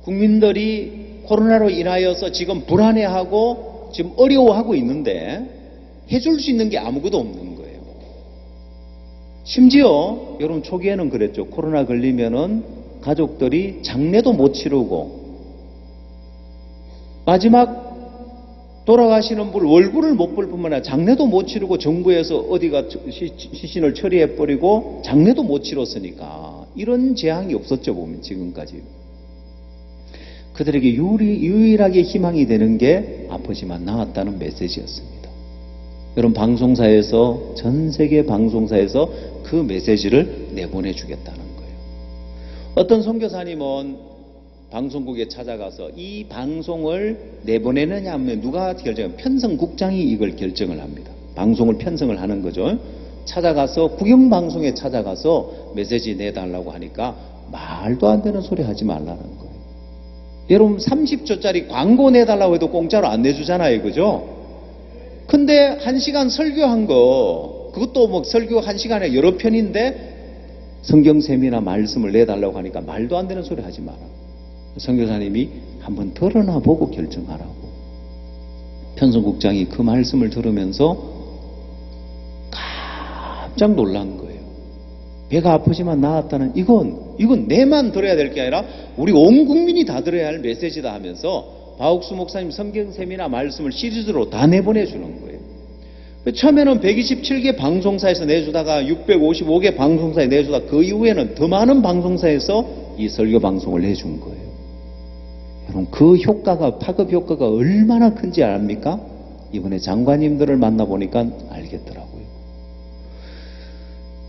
국민들이 코로나로 인하여서 지금 불안해하고 지금 어려워하고 있는데 해줄 수 있는 게 아무것도 없는 거예요. 심지어 여러분, 초기에는 그랬죠. 코로나 걸리면은 가족들이 장례도 못 치르고, 마지막 돌아가시는 분 월급을 못 벌 뿐만 아니라 장례도 못 치르고, 정부에서 어디가 시신을 처리해버리고 장례도 못 치렀으니까 이런 재앙이 없었죠, 보면 지금까지. 그들에게 유일하게 희망이 되는 게 아프지만 나았다는 메시지였습니다. 여러분, 방송사에서, 전 세계 방송사에서 그 메시지를 내보내주겠다는 거예요. 어떤 선교사님은 방송국에 찾아가서 이 방송을 내보내느냐 하면 누가 결정해요? 편성국장이 이걸 결정을 합니다. 방송을 편성을 하는 거죠. 찾아가서 국영방송에 찾아가서 메시지 내달라고 하니까 말도 안 되는 소리 하지 말라는 거예요. 여러분 30초짜리 광고 내달라고 해도 공짜로 안 내주잖아요. 그죠? 근데 1시간 설교한 거, 그것도 뭐 설교 1시간에 여러 편인데 성경 세미나 말씀을 내달라고 하니까 말도 안 되는 소리 하지 마라. 선교사님이 한번 들어나 보고 결정하라고. 편성국장이 그 말씀을 들으면서 깜짝 놀란 거예요. 배가 아프지만 나았다는 이건 내만 들어야 될 게 아니라 우리 온 국민이 다 들어야 할 메시지다 하면서 박옥수 목사님 성경 세미나 말씀을 시리즈로 다 내보내주는 거예요. 처음에는 127개 방송사에서 내주다가 655개 방송사에 내주다가 그 이후에는 더 많은 방송사에서 이 설교 방송을 내준 거예요. 여러분 그 효과가, 파급 효과가 얼마나 큰지 압니까? 이번에 장관님들을 만나보니까 알겠더라고요.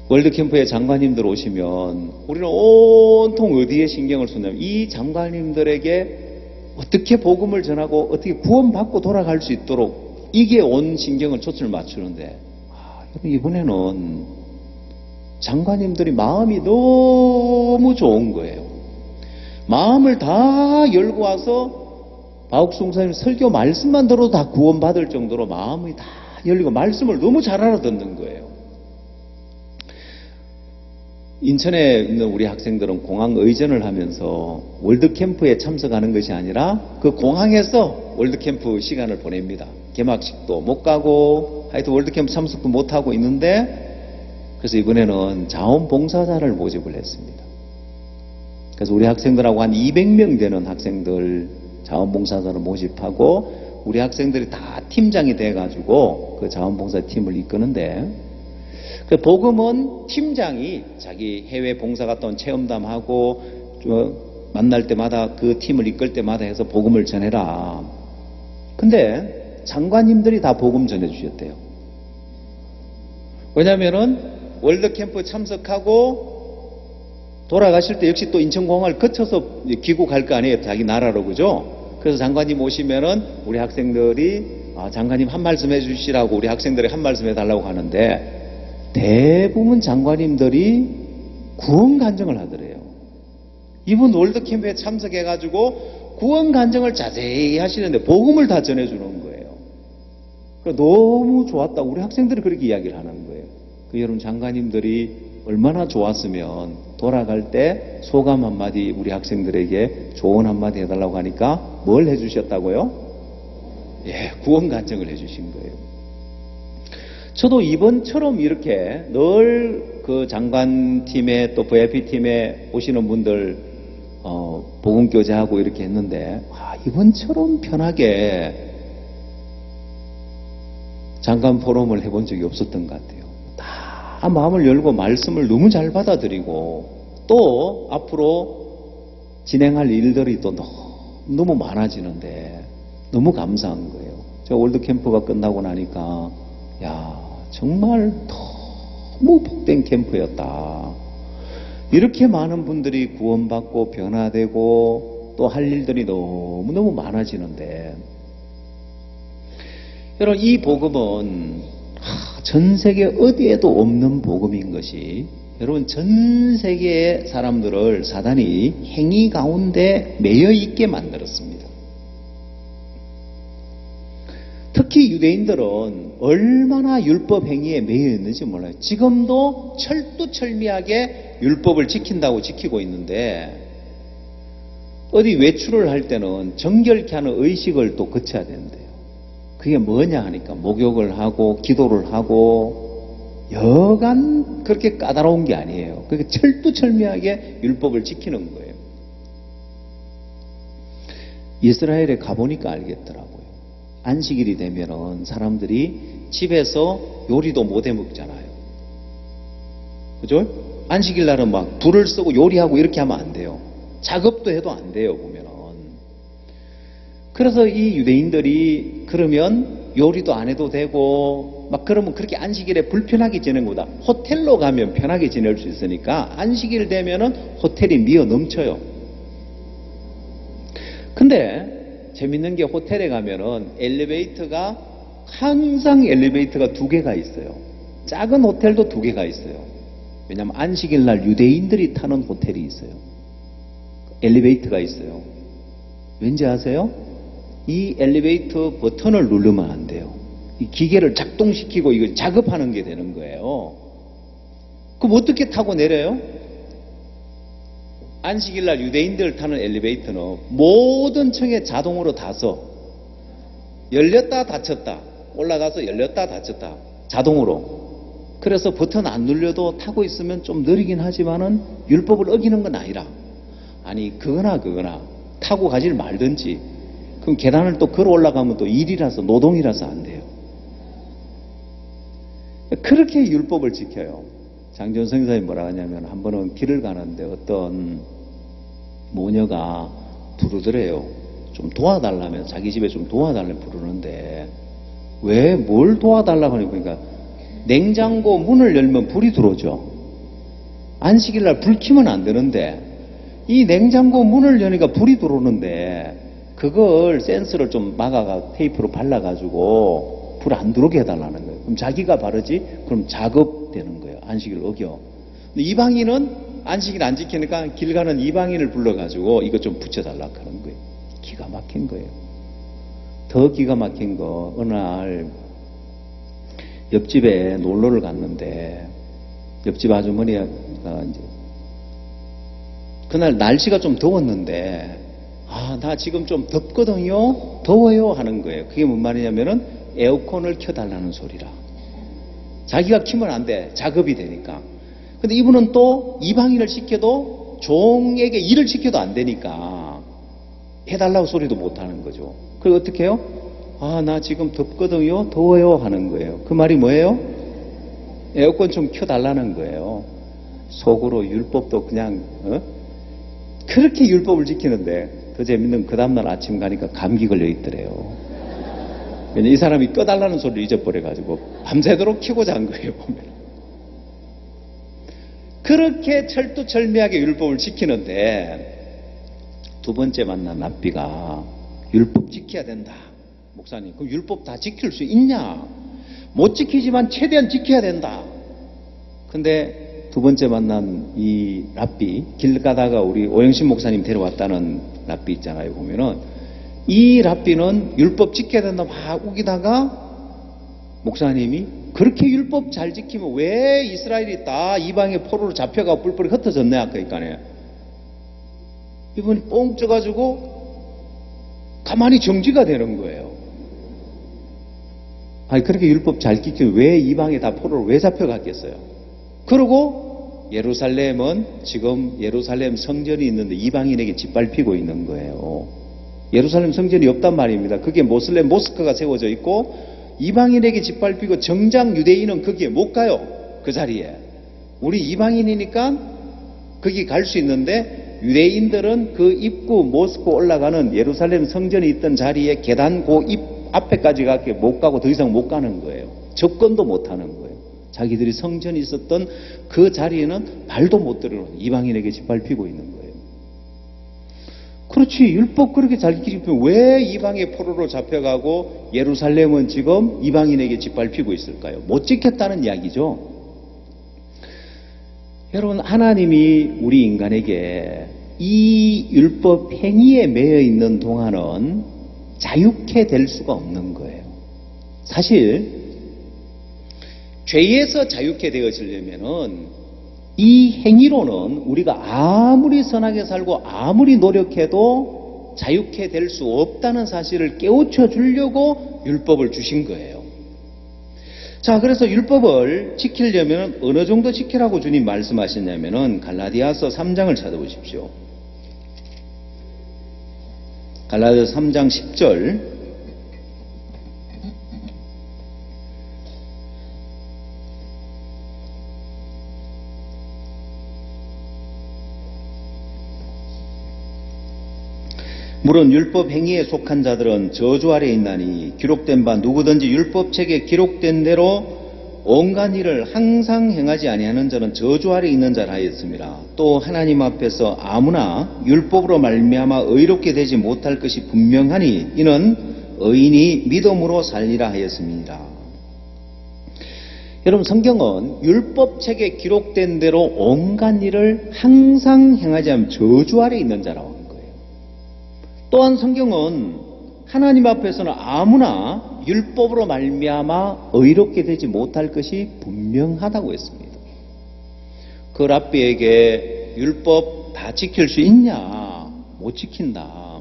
월드캠프에 장관님들 오시면 우리는 온통 어디에 신경을 쓰냐면 이 장관님들에게 어떻게 복음을 전하고 어떻게 구원받고 돌아갈 수 있도록 이게 온 신경을 초점을 맞추는데 이번에는 장관님들이 마음이 너무 좋은 거예요. 마음을 다 열고 와서 박옥수 목사님 설교 말씀만 들어도 다 구원받을 정도로 마음이 다 열리고 말씀을 너무 잘 알아듣는 거예요. 인천에 있는 우리 학생들은 공항 의전을 하면서 월드캠프에 참석하는 것이 아니라 그 공항에서 월드캠프 시간을 보냅니다. 개막식도 못 가고 하여튼 월드캠프 참석도 못하고 있는데 그래서 이번에는 자원봉사자를 모집을 했습니다. 그래서 우리 학생들하고 한 200명 되는 학생들 자원봉사자를 모집하고 우리 학생들이 다 팀장이 돼가지고 그 자원봉사팀을 이끄는데 그 복음은 팀장이 자기 해외 봉사 갔다 온 체험담하고 만날 때마다 그 팀을 이끌 때마다 해서 복음을 전해라. 근데 장관님들이 다 복음 전해주셨대요. 왜냐면은 월드캠프 참석하고 돌아가실 때 역시 또 인천공항을 거쳐서 귀국할 거 아니에요. 자기 나라로. 그죠? 그래서 장관님 오시면은 우리 학생들이 장관님 한 말씀 해주시라고 우리 학생들이 한 말씀 해달라고 하는데 대부분 장관님들이 구원 간증을 하더래요. 이분 월드캠프에 참석해가지고 구원 간증을 자세히 하시는데 복음을 다 전해주는 거예요. 너무 좋았다고 우리 학생들이 그렇게 이야기를 하는 거예요. 여러분 장관님들이 얼마나 좋았으면 돌아갈 때 소감 한마디 우리 학생들에게 조언 한마디 해달라고 하니까 뭘 해주셨다고요? 예, 구원 간증을 해주신 거예요. 저도 이번처럼 이렇게 늘 그 장관팀에 또 VIP팀에 오시는 분들 복음교제하고 이렇게 했는데 이번처럼 편하게 장관 포럼을 해본 적이 없었던 것 같아요. 다 마음을 열고 말씀을 너무 잘 받아들이고 또 앞으로 진행할 일들이 또 너무 많아지는데 너무 감사한 거예요. 제가 월드캠프가 끝나고 나니까 정말 너무 복된 캠프였다. 이렇게 많은 분들이 구원받고 변화되고 또 할 일들이 너무너무 많아지는데 여러분 이 복음은 전 세계 어디에도 없는 복음인 것이 여러분 전 세계의 사람들을 사단이 행위 가운데 매여 있게 만들었습니다. 특히 유대인들은 얼마나 율법 행위에 매여 있는지 몰라요. 지금도 철두철미하게 율법을 지킨다고 지키고 있는데 어디 외출을 할 때는 정결케 하는 의식을 또 거쳐야 된대요. 그게 뭐냐 하니까 목욕을 하고 기도를 하고 여간 그렇게 까다로운 게 아니에요. 그게 철두철미하게 율법을 지키는 거예요. 이스라엘에 가보니까 알겠더라고요. 안식일이 되면은 사람들이 집에서 요리도 못 해 먹잖아요. 그죠? 안식일 날은 막 불을 쓰고 요리하고 이렇게 하면 안 돼요. 작업도 해도 안 돼요, 보면은. 그래서 이 유대인들이 그러면 요리도 안 해도 되고 막 그러면 그렇게 안식일에 불편하게 지내는 것보다 호텔로 가면 편하게 지낼 수 있으니까 안식일 되면은 호텔이 미어 넘쳐요. 근데 재밌는 게 호텔에 가면은 엘리베이터가 항상 엘리베이터가 2개가 있어요. 작은 호텔도 2개가 있어요. 왜냐하면 안식일 날 유대인들이 타는 호텔이 있어요. 엘리베이터가 있어요. 왠지 아세요? 이 엘리베이터 버튼을 누르면 안 돼요. 이 기계를 작동시키고 이거 작업하는 게 되는 거예요. 그럼 어떻게 타고 내려요? 안식일 날 유대인들 타는 엘리베이터는 모든 층에 자동으로 닿아서 열렸다 닫혔다 올라가서 열렸다 닫혔다 자동으로. 그래서 버튼 안 눌려도 타고 있으면 좀 느리긴 하지만은 율법을 어기는 건 아니라. 아니 그거나 타고 가질 말든지. 그럼 계단을 또 걸어 올라가면 또 일이라서 노동이라서 안 돼요. 그렇게 율법을 지켜요. 장지원 선교사님이 뭐라 하냐면 한 번은 길을 가는데 어떤 모녀가 부르더래요. 좀 도와달라면 자기 집에 좀 도와달라면 부르는데 왜 뭘 도와달라고 하니까 냉장고 문을 열면 불이 들어오죠. 안식일 날 불 켜면 안 되는데 이 냉장고 문을 여니까 불이 들어오는데 그걸 센서를 좀 막아가 테이프로 발라가지고 불 안 들어오게 해달라는 거예요. 그럼 자기가 바르지? 그럼 작업되는 거예요. 안식일을 어겨. 근데 이방인은 안식일 안 지키니까 길 가는 이방인을 불러가지고 이거 좀 붙여달라고 하는 거예요. 기가 막힌 거예요. 더 기가 막힌 거 어느 날 옆집에 놀러를 갔는데 옆집 아주머니가 이제 그날 날씨가 좀 더웠는데 나 지금 좀 덥거든요. 더워요 하는 거예요. 그게 뭔 말이냐면은 에어컨을 켜달라는 소리라. 자기가 켜면 안 돼. 작업이 되니까. 근데 이분은 또 이방인을 시켜도 종에게 일을 시켜도 안 되니까 해달라고 소리도 못 하는 거죠. 그리고 어떻게 해요? 나 지금 덥거든요. 더워요 하는 거예요. 그 말이 뭐예요? 에어컨 좀 켜달라는 거예요. 속으로 율법도 그냥 그렇게 율법을 지키는데 더 재밌는 그 다음날 아침 가니까 감기 걸려 있더래요. 이 사람이 꺼달라는 소리를 잊어버려가지고 밤새도록 켜고 잔 거예요. 보면 그렇게 철두철미하게 율법을 지키는데 두 번째 만난 랍비가 율법 지켜야 된다. 목사님 그럼 율법 다 지킬 수 있냐? 못 지키지만 최대한 지켜야 된다. 근데 두 번째 만난 이 랍비 길 가다가 우리 오영신 목사님 데려왔다는 랍비 있잖아요. 보면은 이 랍비는 율법 지켜야 된다 막 우기다가 목사님이 그렇게 율법 잘 지키면 왜 이스라엘이 다 이방의 포로로 잡혀가 뿔뿔이 흩어졌네 아까니까네. 이분이 뻥 쪄가지고 가만히 정지가 되는 거예요. 그렇게 율법 잘 지키면 왜 이방에 다 포로로 왜 잡혀갔겠어요? 그리고 예루살렘은 지금 예루살렘 성전이 있는데 이방인에게 짓밟히고 있는 거예요. 예루살렘 성전이 없단 말입니다. 그게 모슬렘 모스크가 세워져 있고 이방인에게 짓밟히고 정작 유대인은 거기에 못 가요. 그 자리에. 우리 이방인이니까 거기 갈 수 있는데 유대인들은 그 입구 모스크 올라가는 예루살렘 성전이 있던 자리에 계단 그 입 앞에까지 가게 못 가고 더 이상 못 가는 거예요. 접근도 못 하는 거예요. 자기들이 성전이 있었던 그 자리에는 발도 못 들어오는 이방인에게 짓밟히고 있는 거예요. 그렇지. 율법 그렇게 잘 지키면 왜 이방의 포로로 잡혀가고 예루살렘은 지금 이방인에게 짓밟히고 있을까요? 못 지켰다는 이야기죠. 여러분 하나님이 우리 인간에게 이 율법 행위에 매여 있는 동안은 자유케 될 수가 없는 거예요. 사실 죄에서 자유케 되어지려면은 이 행위로는 우리가 아무리 선하게 살고 아무리 노력해도 자유케 될 수 없다는 사실을 깨우쳐 주려고 율법을 주신 거예요. 자, 그래서 율법을 지키려면 어느 정도 지키라고 주님 말씀하셨냐면은 갈라디아서 3장을 찾아보십시오. 갈라디아서 3장 10절. 물론 율법 행위에 속한 자들은 저주 아래에 있나니 기록된 바 누구든지 율법책에 기록된 대로 온갖 일을 항상 행하지 아니하는 자는 저주 아래에 있는 자라 하였습니다. 또 하나님 앞에서 아무나 율법으로 말미암아 의롭게 되지 못할 것이 분명하니 이는 의인이 믿음으로 살리라 하였습니다. 여러분, 성경은 율법책에 기록된 대로 온갖 일을 항상 행하지 않으면 저주 아래 있는 자라고 하는 거예요. 또한 성경은 하나님 앞에서는 아무나 율법으로 말미암아 의롭게 되지 못할 것이 분명하다고 했습니다. 그 랍비에게 율법 다 지킬 수 있냐? 못 지킨다.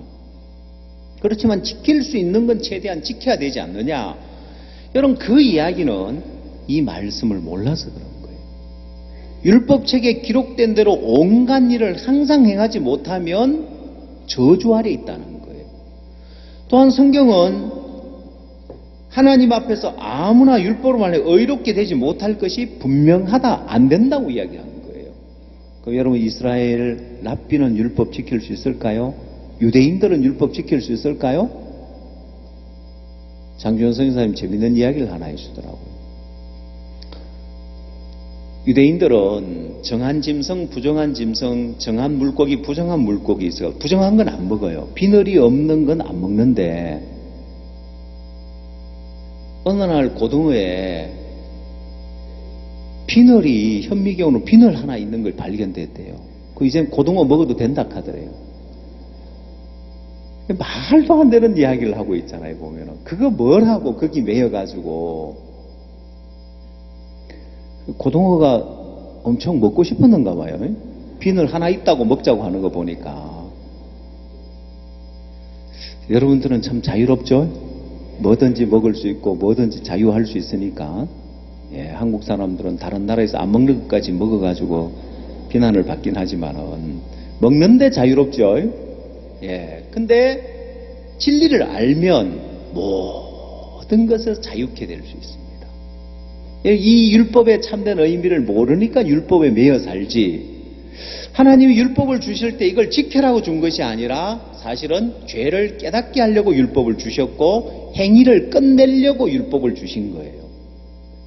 그렇지만 지킬 수 있는 건 최대한 지켜야 되지 않느냐? 여러분, 그 이야기는 이 말씀을 몰라서 그런 거예요. 율법책에 기록된 대로 온갖 일을 항상 행하지 못하면 저주 아래 있다는 거예요. 또한 성경은 하나님 앞에서 아무나 율법으로 말해 의롭게 되지 못할 것이 분명하다, 안 된다고 이야기하는 거예요. 그럼 여러분, 이스라엘 랍비는 율법 지킬 수 있을까요? 유대인들은 율법 지킬 수 있을까요? 장주현 선생님 재밌는 이야기를 하나 해주더라고요. 유대인들은 정한 짐승, 부정한 짐승, 정한 물고기, 부정한 물고기 있어요. 부정한 건 안 먹어요. 비늘이 없는 건 안 먹는데 어느 날 고등어에 비늘이, 현미경으로 비늘 하나 있는 걸 발견됐대요. 그 이제 고등어 먹어도 된다 하더래요. 말도 안 되는 이야기를 하고 있잖아요, 보면은. 그거 뭘 하고 거기 매여가지고. 고등어가 엄청 먹고 싶었는가 봐요. 비늘 하나 있다고 먹자고 하는 거 보니까. 여러분들은 참 자유롭죠? 뭐든지 먹을 수 있고 뭐든지 자유할 수 있으니까. 예, 한국 사람들은 다른 나라에서 안 먹는 것까지 먹어가지고 비난을 받긴 하지만은 먹는데 자유롭죠? 예, 근데 진리를 알면 모든 것에서 자유케 될 수 있습니다. 이 율법의 참된 의미를 모르니까 율법에 매여 살지. 하나님이 율법을 주실 때 이걸 지켜라고 준 것이 아니라 사실은 죄를 깨닫게 하려고 율법을 주셨고 행위를 끝내려고 율법을 주신 거예요.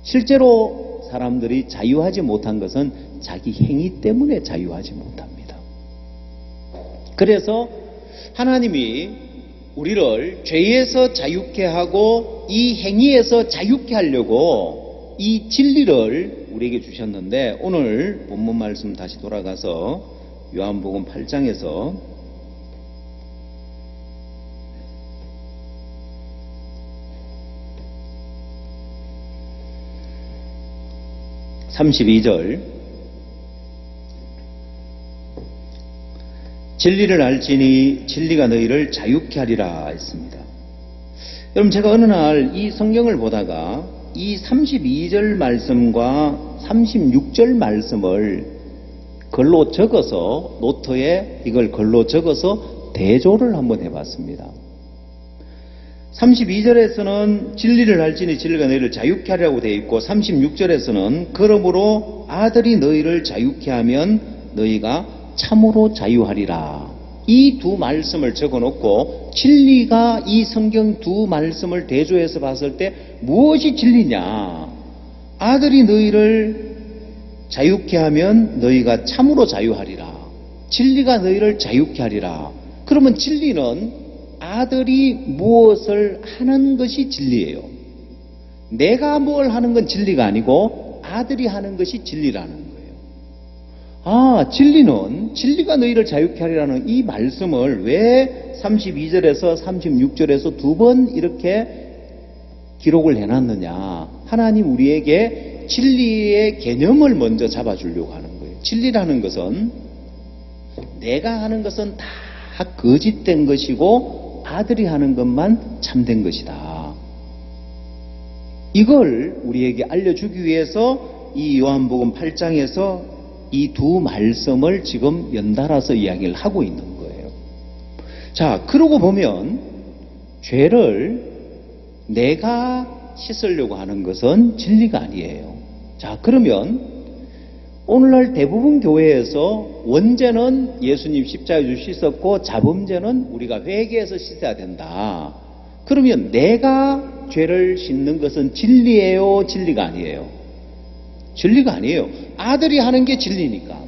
실제로 사람들이 자유하지 못한 것은 자기 행위 때문에 자유하지 못합니다. 그래서 하나님이 우리를 죄에서 자유케 하고 이 행위에서 자유케 하려고 이 진리를 우리에게 주셨는데, 오늘 본문 말씀 다시 돌아가서 요한복음 8장에서 32절, 진리를 알지니 진리가 너희를 자유케 하리라 했습니다. 여러분, 제가 어느 날 이 성경을 보다가 이 32절 말씀과 36절 말씀을 글로 적어서, 노트에 이걸 글로 적어서 대조를 한번 해봤습니다. 32절에서는 진리를 알지니 진리가 너희를 자유케 하리라고 되어 있고, 36절에서는 그러므로 아들이 너희를 자유케 하면 너희가 참으로 자유하리라. 이 두 말씀을 적어놓고 진리가 이 성경 두 말씀을 대조해서 봤을 때 무엇이 진리냐? 아들이 너희를 자유케 하면 너희가 참으로 자유하리라. 진리가 너희를 자유케 하리라. 그러면 진리는 아들이 무엇을 하는 것이 진리예요. 내가 뭘 하는 건 진리가 아니고 아들이 하는 것이 진리라는 거예요. 아, 진리는, 진리가 너희를 자유케 하리라는 이 말씀을 왜 32절에서 36절에서 두 번 이렇게 기록을 해놨느냐? 하나님 우리에게 진리의 개념을 먼저 잡아주려고 하는 거예요. 진리라는 것은 내가 하는 것은 다 거짓된 것이고 아들이 하는 것만 참된 것이다. 이걸 우리에게 알려주기 위해서 이 요한복음 8장에서 이 두 말씀을 지금 연달아서 이야기를 하고 있는 거예요. 자, 그러고 보면 죄를 내가 씻으려고 하는 것은 진리가 아니에요. 자, 그러면 오늘날 대부분 교회에서 원죄는 예수님 십자가에 씻었고 자범죄는 우리가 회개해서 씻어야 된다. 그러면 내가 죄를 씻는 것은 진리예요? 진리가 아니에요? 진리가 아니에요. 아들이 하는 게 진리니까.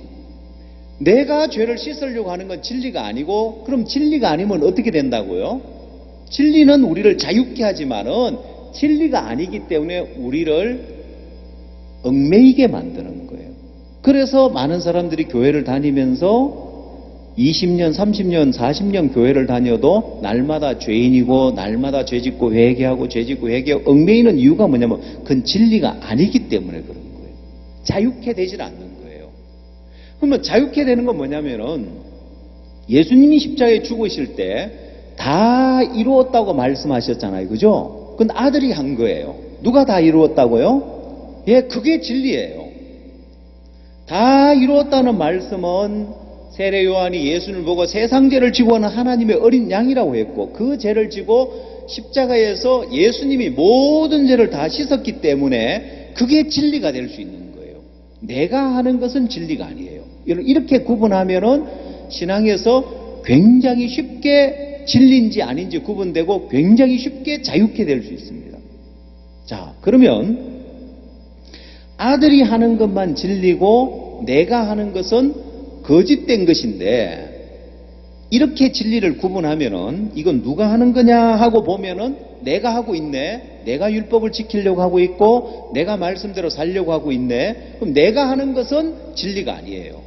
내가 죄를 씻으려고 하는 건 진리가 아니고, 그럼 진리가 아니면 어떻게 된다고요? 진리는 우리를 자유케 하지만은 진리가 아니기 때문에 우리를 얽매이게 만드는 거예요. 그래서 많은 사람들이 교회를 다니면서 20년, 30년, 40년 교회를 다녀도 날마다 죄인이고 날마다 죄짓고 회개하고 죄짓고 회개하고 얽매이는 이유가 뭐냐면 그건 진리가 아니기 때문에 그런 거예요. 자유케 되질 않는 거예요. 그러면 자유케 되는 건 뭐냐면은 예수님이 십자가에 죽으실 때 다 이루었다고 말씀하셨잖아요. 그죠? 그건 아들이 한 거예요. 누가 다 이루었다고요? 예, 그게 진리예요. 다 이루었다는 말씀은 세례 요한이 예수를 보고 세상 죄를 지고 하는 하나님의 어린 양이라고 했고 그 죄를 지고 십자가에서 예수님이 모든 죄를 다 씻었기 때문에 그게 진리가 될 수 있는 거예요. 내가 하는 것은 진리가 아니에요. 이렇게 구분하면은 신앙에서 굉장히 쉽게 진리인지 아닌지 구분되고 굉장히 쉽게 자유케 될 수 있습니다. 자, 그러면 아들이 하는 것만 진리고 내가 하는 것은 거짓된 것인데 이렇게 진리를 구분하면은 이건 누가 하는 거냐 하고 보면은 내가 하고 있네. 내가 율법을 지키려고 하고 있고 내가 말씀대로 살려고 하고 있네. 그럼 내가 하는 것은 진리가 아니에요.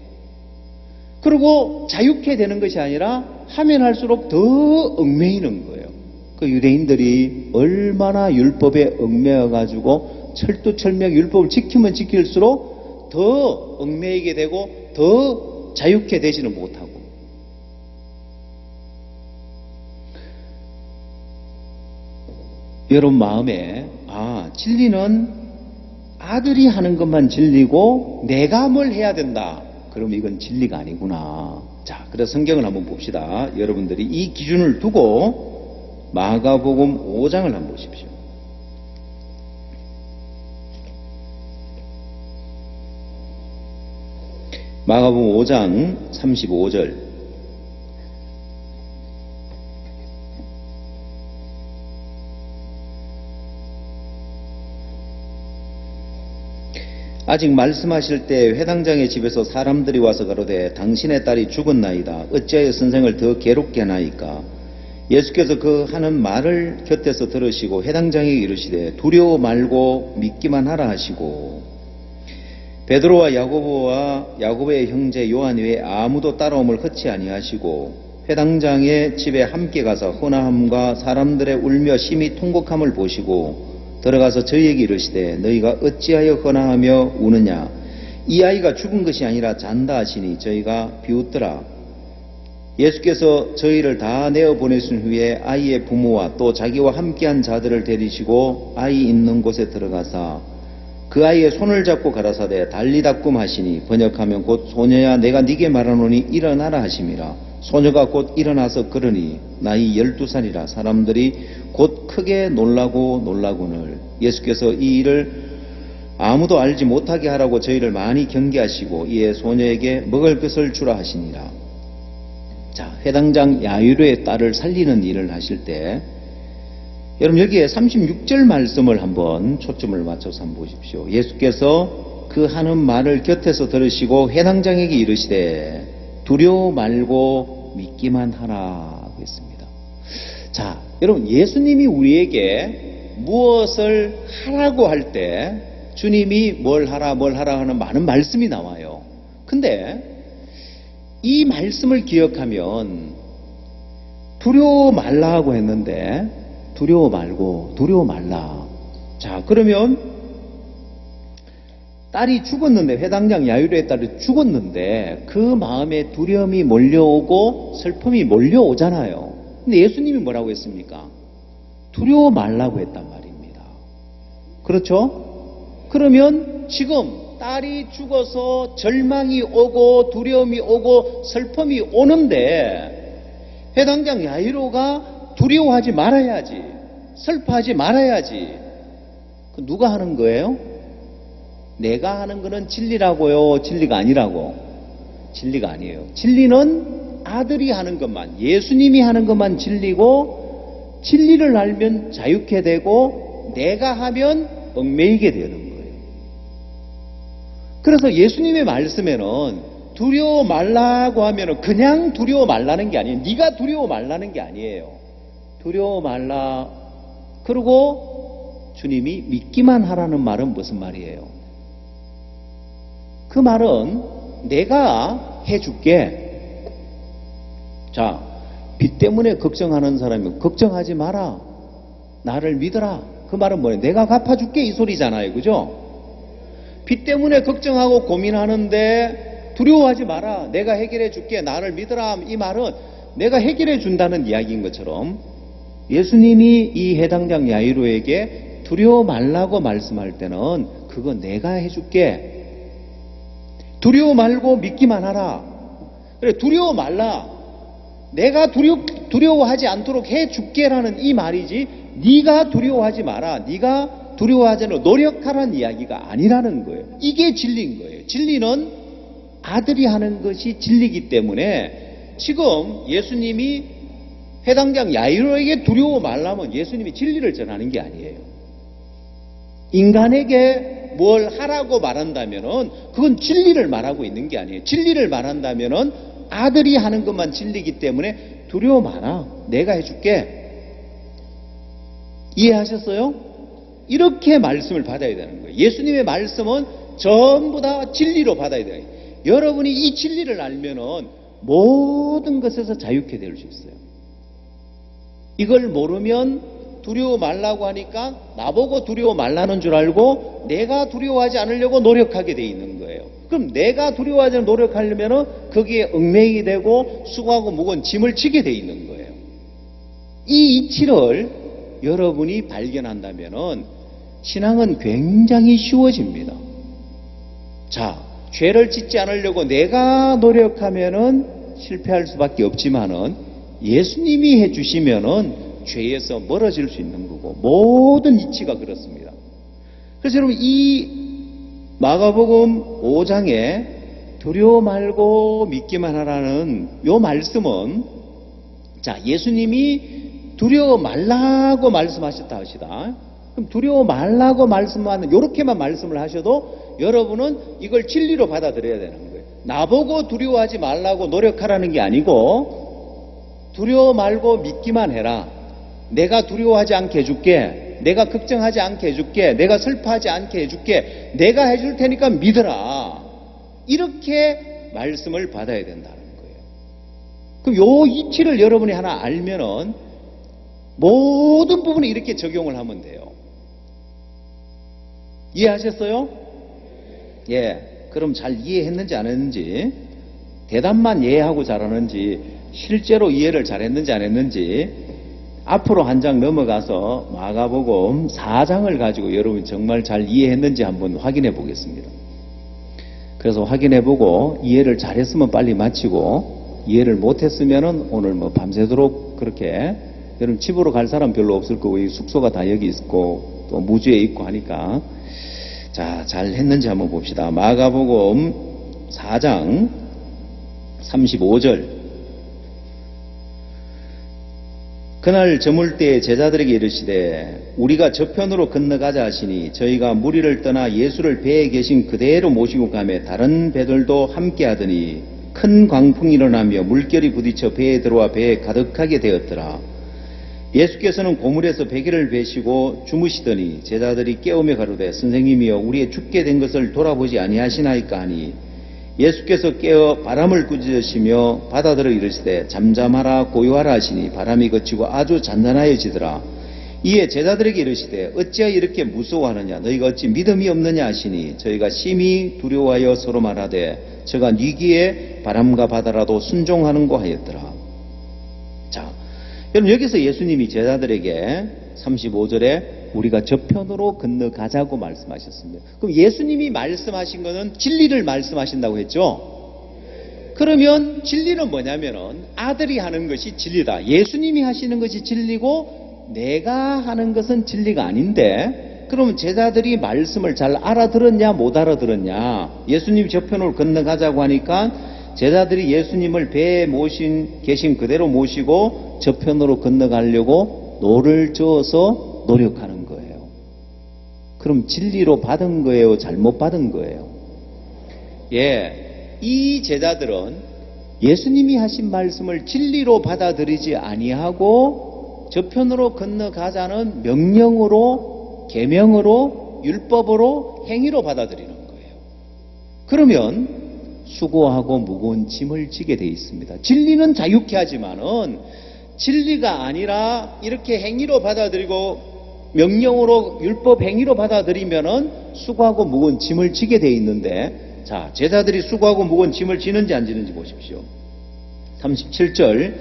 그리고 자유케 되는 것이 아니라 하면 할수록 더 얽매이는 거예요. 그 유대인들이 얼마나 율법에 얽매여 가지고 철두철미하게 율법을 지키면 지킬수록 더 얽매이게 되고 더 자유케 되지는 못하고. 여러분 마음에 진리는 아들이 하는 것만 진리고 내가 뭘 해야 된다. 그럼 이건 진리가 아니구나. 자, 그래서 성경을 한번 봅시다. 여러분들이 이 기준을 두고 마가복음 5장을 한번 보십시오. 마가복음 5장 35절. 아직 말씀하실 때 회당장의 집에서 사람들이 와서 가로되 당신의 딸이 죽었나이다. 어찌하여 선생을 더 괴롭게 하나이까. 예수께서 그 하는 말을 곁에서 들으시고 회당장에게 이르시되 두려워 말고 믿기만 하라 하시고 베드로와 야고보의 형제 요한 외에 아무도 따라옴을 허치 아니하시고 회당장의 집에 함께 가서 혼화함과 사람들의 울며 심히 통곡함을 보시고 들어가서 저희에게 이르시되 너희가 어찌하여 헌화하며 우느냐. 이 아이가 죽은 것이 아니라 잔다 하시니 저희가 비웃더라. 예수께서 저희를 다 내어보내신 후에 아이의 부모와 또 자기와 함께한 자들을 데리시고 아이 있는 곳에 들어가사 그 아이의 손을 잡고 가라사대 달리다꿈 하시니 번역하면 곧 소녀야 내가 네게 말하노니 일어나라 하심이라. 소녀가 곧 일어나서 걸으니 나이 12살이라. 사람들이 곧 크게 놀라고는 예수께서 이 일을 아무도 알지 못하게 하라고 저희를 많이 경계하시고 이에 소녀에게 먹을 것을 주라 하시니라. 자, 회당장 야이로의 딸을 살리는 일을 하실 때 여러분 여기에 36절 말씀을 한번 초점을 맞춰서 한번 보십시오. 예수께서 그 하는 말을 곁에서 들으시고 회당장에게 이르시되 두려워 말고 믿기만 하라 했습니다. 자, 여러분 예수님이 우리에게 무엇을 하라고 할 때 주님이 뭘 하라 하는 많은 말씀이 나와요. 근데 이 말씀을 기억하면 두려워 말라고 했는데 두려워 말라. 자, 그러면 딸이 죽었는데 회당장 야이로의 딸이 죽었는데 그 마음에 두려움이 몰려오고 슬픔이 몰려오잖아요. 근데 예수님이 뭐라고 했습니까? 두려워 말라고 했단 말입니다. 그렇죠? 그러면 지금 딸이 죽어서 절망이 오고 두려움이 오고 슬픔이 오는데 회당장 야이로가 두려워하지 말아야지, 슬퍼하지 말아야지. 그 누가 하는 거예요? 내가 하는 거는 진리라고요? 진리가 아니라고? 진리가 아니에요. 진리는 아들이 하는 것만, 예수님이 하는 것만 진리고 진리를 알면 자유케 되고 내가 하면 얽매이게 되는 거예요. 그래서 예수님의 말씀에는 두려워 말라고 하면은 그냥 두려워 말라는 게 아니에요. 네가 두려워 말라는 게 아니에요. 두려워 말라. 그리고 주님이 믿기만 하라는 말은 무슨 말이에요? 그 말은 내가 해줄게. 자, 빚 때문에 걱정하는 사람이 걱정하지 마라. 나를 믿어라. 그 말은 뭐예요? 내가 갚아줄게 이 소리잖아요. 그죠? 빚 때문에 걱정하고 고민하는데 두려워하지 마라. 내가 해결해 줄게. 나를 믿어라. 이 말은 내가 해결해 준다는 이야기인 것처럼 예수님이 이 해당장 야이로에게 두려워 말라고 말씀할 때는 그건 내가 해줄게. 두려워 말고 믿기만 하라. 그래, 두려워 말라. 내가 두려워하지 않도록 해줄게라는 이 말이지 네가 두려워하지 마라. 네가 두려워하지 않도록 노력하라는 이야기가 아니라는 거예요. 이게 진리인 거예요. 진리는 아들이 하는 것이 진리이기 때문에 지금 예수님이 해당장 야이로에게 두려워 말라면 예수님이 진리를 전하는 게 아니에요. 인간에게 뭘 하라고 말한다면은 그건 진리를 말하고 있는 게 아니에요. 진리를 말한다면은 아들이 하는 것만 진리이기 때문에 두려워 마라. 내가 해줄게. 이해하셨어요? 이렇게 말씀을 받아야 되는 거예요. 예수님의 말씀은 전부 다 진리로 받아야 돼요. 여러분이 이 진리를 알면은 모든 것에서 자유케 될 수 있어요. 이걸 모르면 두려워 말라고 하니까 나보고 두려워 말라는 줄 알고 내가 두려워하지 않으려고 노력하게 돼 있는 거예요. 그럼 내가 두려워하지 않으려고 노력하려면 거기에 얽매이게 되고 수고하고 무거운 짐을 지게 돼 있는 거예요. 이 이치를 여러분이 발견한다면 신앙은 굉장히 쉬워집니다. 자, 죄를 짓지 않으려고 내가 노력하면은 실패할 수밖에 없지만은 예수님이 해주시면은 죄에서 멀어질 수 있는 거고 모든 이치가 그렇습니다. 그래서 여러분 이 마가복음 5장에 두려워 말고 믿기만 하라는 요 말씀은 자 예수님이 두려워 말라고 말씀하셨다 하시다. 그럼 두려워 말라고 말씀하는 요렇게만 말씀을 하셔도 여러분은 이걸 진리로 받아들여야 되는 거예요. 나보고 두려워하지 말라고 노력하라는 게 아니고 두려워 말고 믿기만 해라. 내가 두려워하지 않게 해줄게. 내가 걱정하지 않게 해줄게. 내가 슬퍼하지 않게 해줄게. 내가 해줄 테니까 믿어라. 이렇게 말씀을 받아야 된다는 거예요. 그럼 요 이치를 여러분이 하나 알면은 모든 부분에 이렇게 적용을 하면 돼요. 이해하셨어요? 예. 그럼 잘 이해했는지 안 했는지, 대답만 이해하고 잘하는지, 실제로 이해를 잘했는지 안 했는지, 앞으로 한 장 넘어가서 마가복음 4장을 가지고 여러분이 정말 잘 이해했는지 한번 확인해 보겠습니다. 그래서 확인해 보고 이해를 잘했으면 빨리 마치고 이해를 못했으면 오늘 뭐 밤새도록 그렇게 여러분 집으로 갈 사람 별로 없을 거고 이 숙소가 다 여기 있고 또 무주에 있고 하니까 자, 잘 했는지 한번 봅시다. 마가복음 4장 35절 그날 저물 때에 제자들에게 이르시되 우리가 저편으로 건너가자 하시니 저희가 무리를 떠나 예수를 배에 계신 그대로 모시고 가매 다른 배들도 함께 하더니 큰 광풍이 일어나며 물결이 부딪혀 배에 들어와 배에 가득하게 되었더라. 예수께서는 고물에서 베개를 베시고 주무시더니 제자들이 깨우며 가로되 선생님이여 우리의 죽게 된 것을 돌아보지 아니하시나이까 하니 예수께서 깨어 바람을 꾸짖으시며 바다들을 이르시되 잠잠하라 고요하라 하시니 바람이 그치고 아주 잔잔하여지더라. 이에 제자들에게 이르시되 어찌하여 이렇게 무서워하느냐 너희가 어찌 믿음이 없느냐 하시니 저희가 심히 두려워하여 서로 말하되 저가 니기에 바람과 바다라도 순종하는고 하였더라. 자, 여러분 여기서 예수님이 제자들에게 35절에 우리가 저편으로 건너가자고 말씀하셨습니다. 그럼 예수님이 말씀하신 것은 진리를 말씀하신다고 했죠? 그러면 진리는 뭐냐면은 아들이 하는 것이 진리다. 예수님이 하시는 것이 진리고 내가 하는 것은 진리가 아닌데 그러면 제자들이 말씀을 잘 알아들었냐 못 알아들었냐. 예수님이 저편으로 건너가자고 하니까 제자들이 예수님을 배에 계신 그대로 모시고 저편으로 건너가려고 노를 저어서 노력하는 거예요. 그럼 진리로 받은 거예요? 잘못 받은 거예요? 예, 이 제자들은 예수님이 하신 말씀을 진리로 받아들이지 아니하고 저편으로 건너가자는 명령으로, 계명으로, 율법으로, 행위로 받아들이는 거예요. 그러면 수고하고 무거운 짐을 지게 돼 있습니다. 진리는 자유케 하지만은 진리가 아니라 이렇게 행위로 받아들이고 명령으로 율법 행위로 받아들이면은 수고하고 무거운 짐을 지게 돼 있는데, 자, 제자들이 수고하고 무거운 짐을 지는지 안 지는지 보십시오. 37절,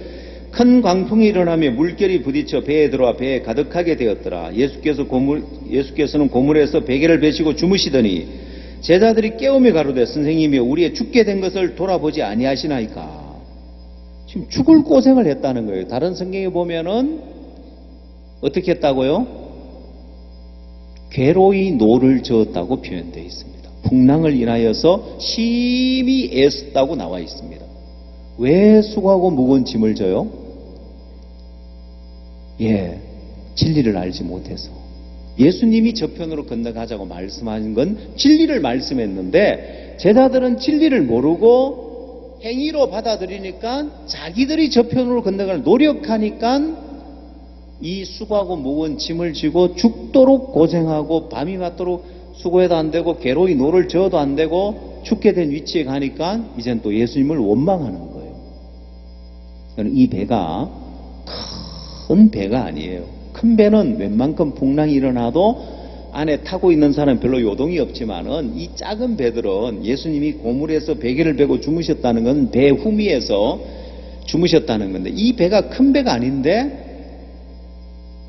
큰 광풍이 일어나며 물결이 부딪혀 배에 들어와 배에 가득하게 되었더라. 예수께서는 고물에서 베개를 베시고 주무시더니 제자들이 깨우며 가로되 선생님이여 우리의 죽게 된 것을 돌아보지 아니하시나이까. 지금 죽을 고생을 했다는 거예요. 다른 성경에 보면은 어떻게 했다고요? 괴로이 노를 저었다고 표현되어 있습니다. 풍랑을 인하여서 심히 애썼다고 나와 있습니다. 왜 수고하고 무거운 짐을 져요? 진리를 알지 못해서. 예수님이 저편으로 건너가자고 말씀하신 건 진리를 말씀했는데 제자들은 진리를 모르고 행위로 받아들이니까 자기들이 저편으로 건너가는 노력하니까 이 수고하고 무거운 짐을 지고 죽도록 고생하고 밤이 맞도록 수고해도 안 되고 괴로이 노를 저어도 안 되고 죽게 된 위치에 가니까 이젠 또 예수님을 원망하는 거예요. 이 배가 큰 배가 아니에요. 큰 배는 웬만큼 풍랑이 일어나도 안에 타고 있는 사람은 별로 요동이 없지만은 이 작은 배들은 예수님이 고물에서 베개를 베고 주무셨다는 건 배 후미에서 주무셨다는 건데, 이 배가 큰 배가 아닌데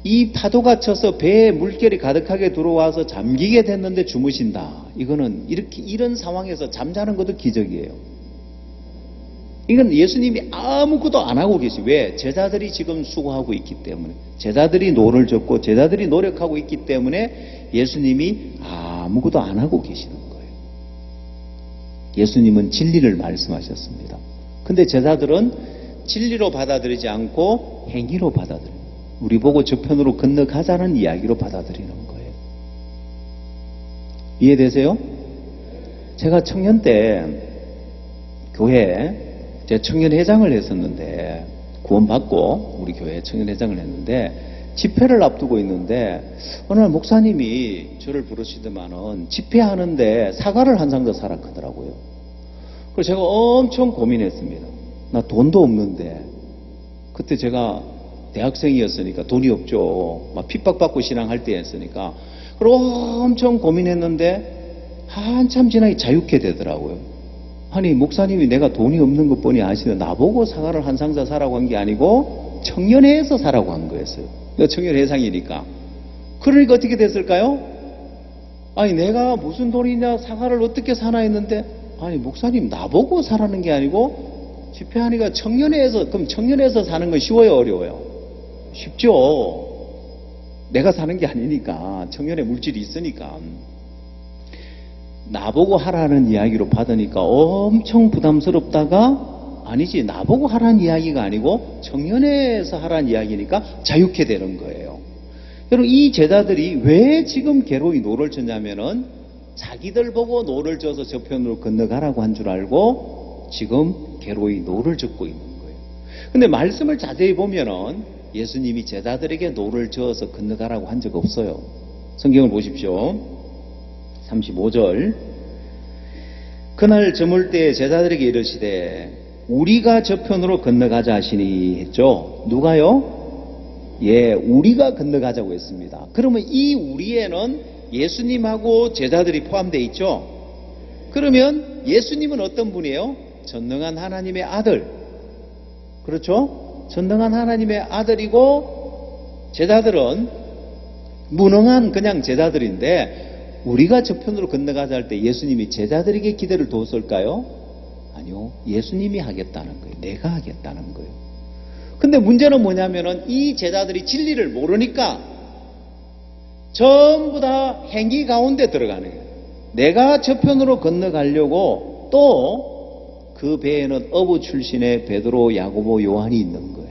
이 파도가 쳐서 배에 물결이 가득하게 들어와서 잠기게 됐는데 주무신다. 이거는 이런 상황에서 잠자는 것도 기적이에요. 이건 예수님이 아무것도 안 하고 계시. 왜? 제자들이 지금 수고하고 있기 때문에, 제자들이 노를 젓고 제자들이 노력하고 있기 때문에 예수님이 아무것도 안 하고 계시는 거예요. 예수님은 진리를 말씀하셨습니다. 근데 제자들은 진리로 받아들이지 않고 행위로 받아들여요. 우리 보고 저편으로 건너가자는 이야기로 받아들이는 거예요. 이해되세요? 제가 청년 때 교회에 제가 청년회장을 했었는데, 구원받고 우리 교회에 청년회장을 했는데 집회를 앞두고 있는데 어느 날 목사님이 저를 부르시더만은 집회하는데 사과를 한 상자 사라 하더라고요. 그래서 제가 엄청 고민했습니다. 나 돈도 없는데, 그때 제가 대학생이었으니까 돈이 없죠. 막 핍박받고 신앙할 때였으니까. 그리고 엄청 고민했는데 한참 지나니 자유케 되더라고요. 아니, 목사님이 내가 돈이 없는 것 뻔히 아시는 나보고 사과를 한 상자 사라고 한 게 아니고 청년회에서 사라고 한 거였어요. 내가 청년회장이니까. 그러니까 어떻게 됐을까요? 아니, 내가 무슨 돈이냐 사과를 어떻게 사나 했는데, 아니, 목사님 나보고 사라는 게 아니고 집회하니까 청년회에서, 그럼 청년회에서 사는 건 쉬워요, 어려워요? 쉽죠. 내가 사는 게 아니니까. 청년회 물질이 있으니까. 나보고 하라는 이야기로 받으니까 엄청 부담스럽다가, 아니지, 나보고 하라는 이야기가 아니고 청년회에서 하라는 이야기니까 자유케 되는 거예요. 여러분, 이 제자들이 왜 지금 괴로이 노를 젓냐면은 자기들 보고 노를 져서 저편으로 건너가라고 한 줄 알고 지금 괴로이 노를 젓고 있는 거예요. 근데 말씀을 자세히 보면은 예수님이 제자들에게 노를 저어서 건너가라고 한 적 없어요. 성경을 보십시오. 35절. 그날 저물 때 제자들에게 이르시되 우리가 저편으로 건너가자 하시니 했죠. 누가요? 우리가 건너가자고 했습니다. 그러면 이 우리에는 예수님하고 제자들이 포함되어 있죠. 그러면 예수님은 어떤 분이에요? 전능한 하나님의 아들. 그렇죠? 전능한 하나님의 아들이고 제자들은 무능한 그냥 제자들인데, 우리가 저편으로 건너가자 할 때 예수님이 제자들에게 기대를 뒀을까요? 아니요. 예수님이 하겠다는 거예요. 내가 하겠다는 거예요. 근데 문제는 뭐냐면은 이 제자들이 진리를 모르니까 전부 다 행위 가운데 들어가는 거예요. 내가 저편으로 건너가려고 또 그 배에는 어부 출신의 베드로, 야고보, 요한이 있는 거예요.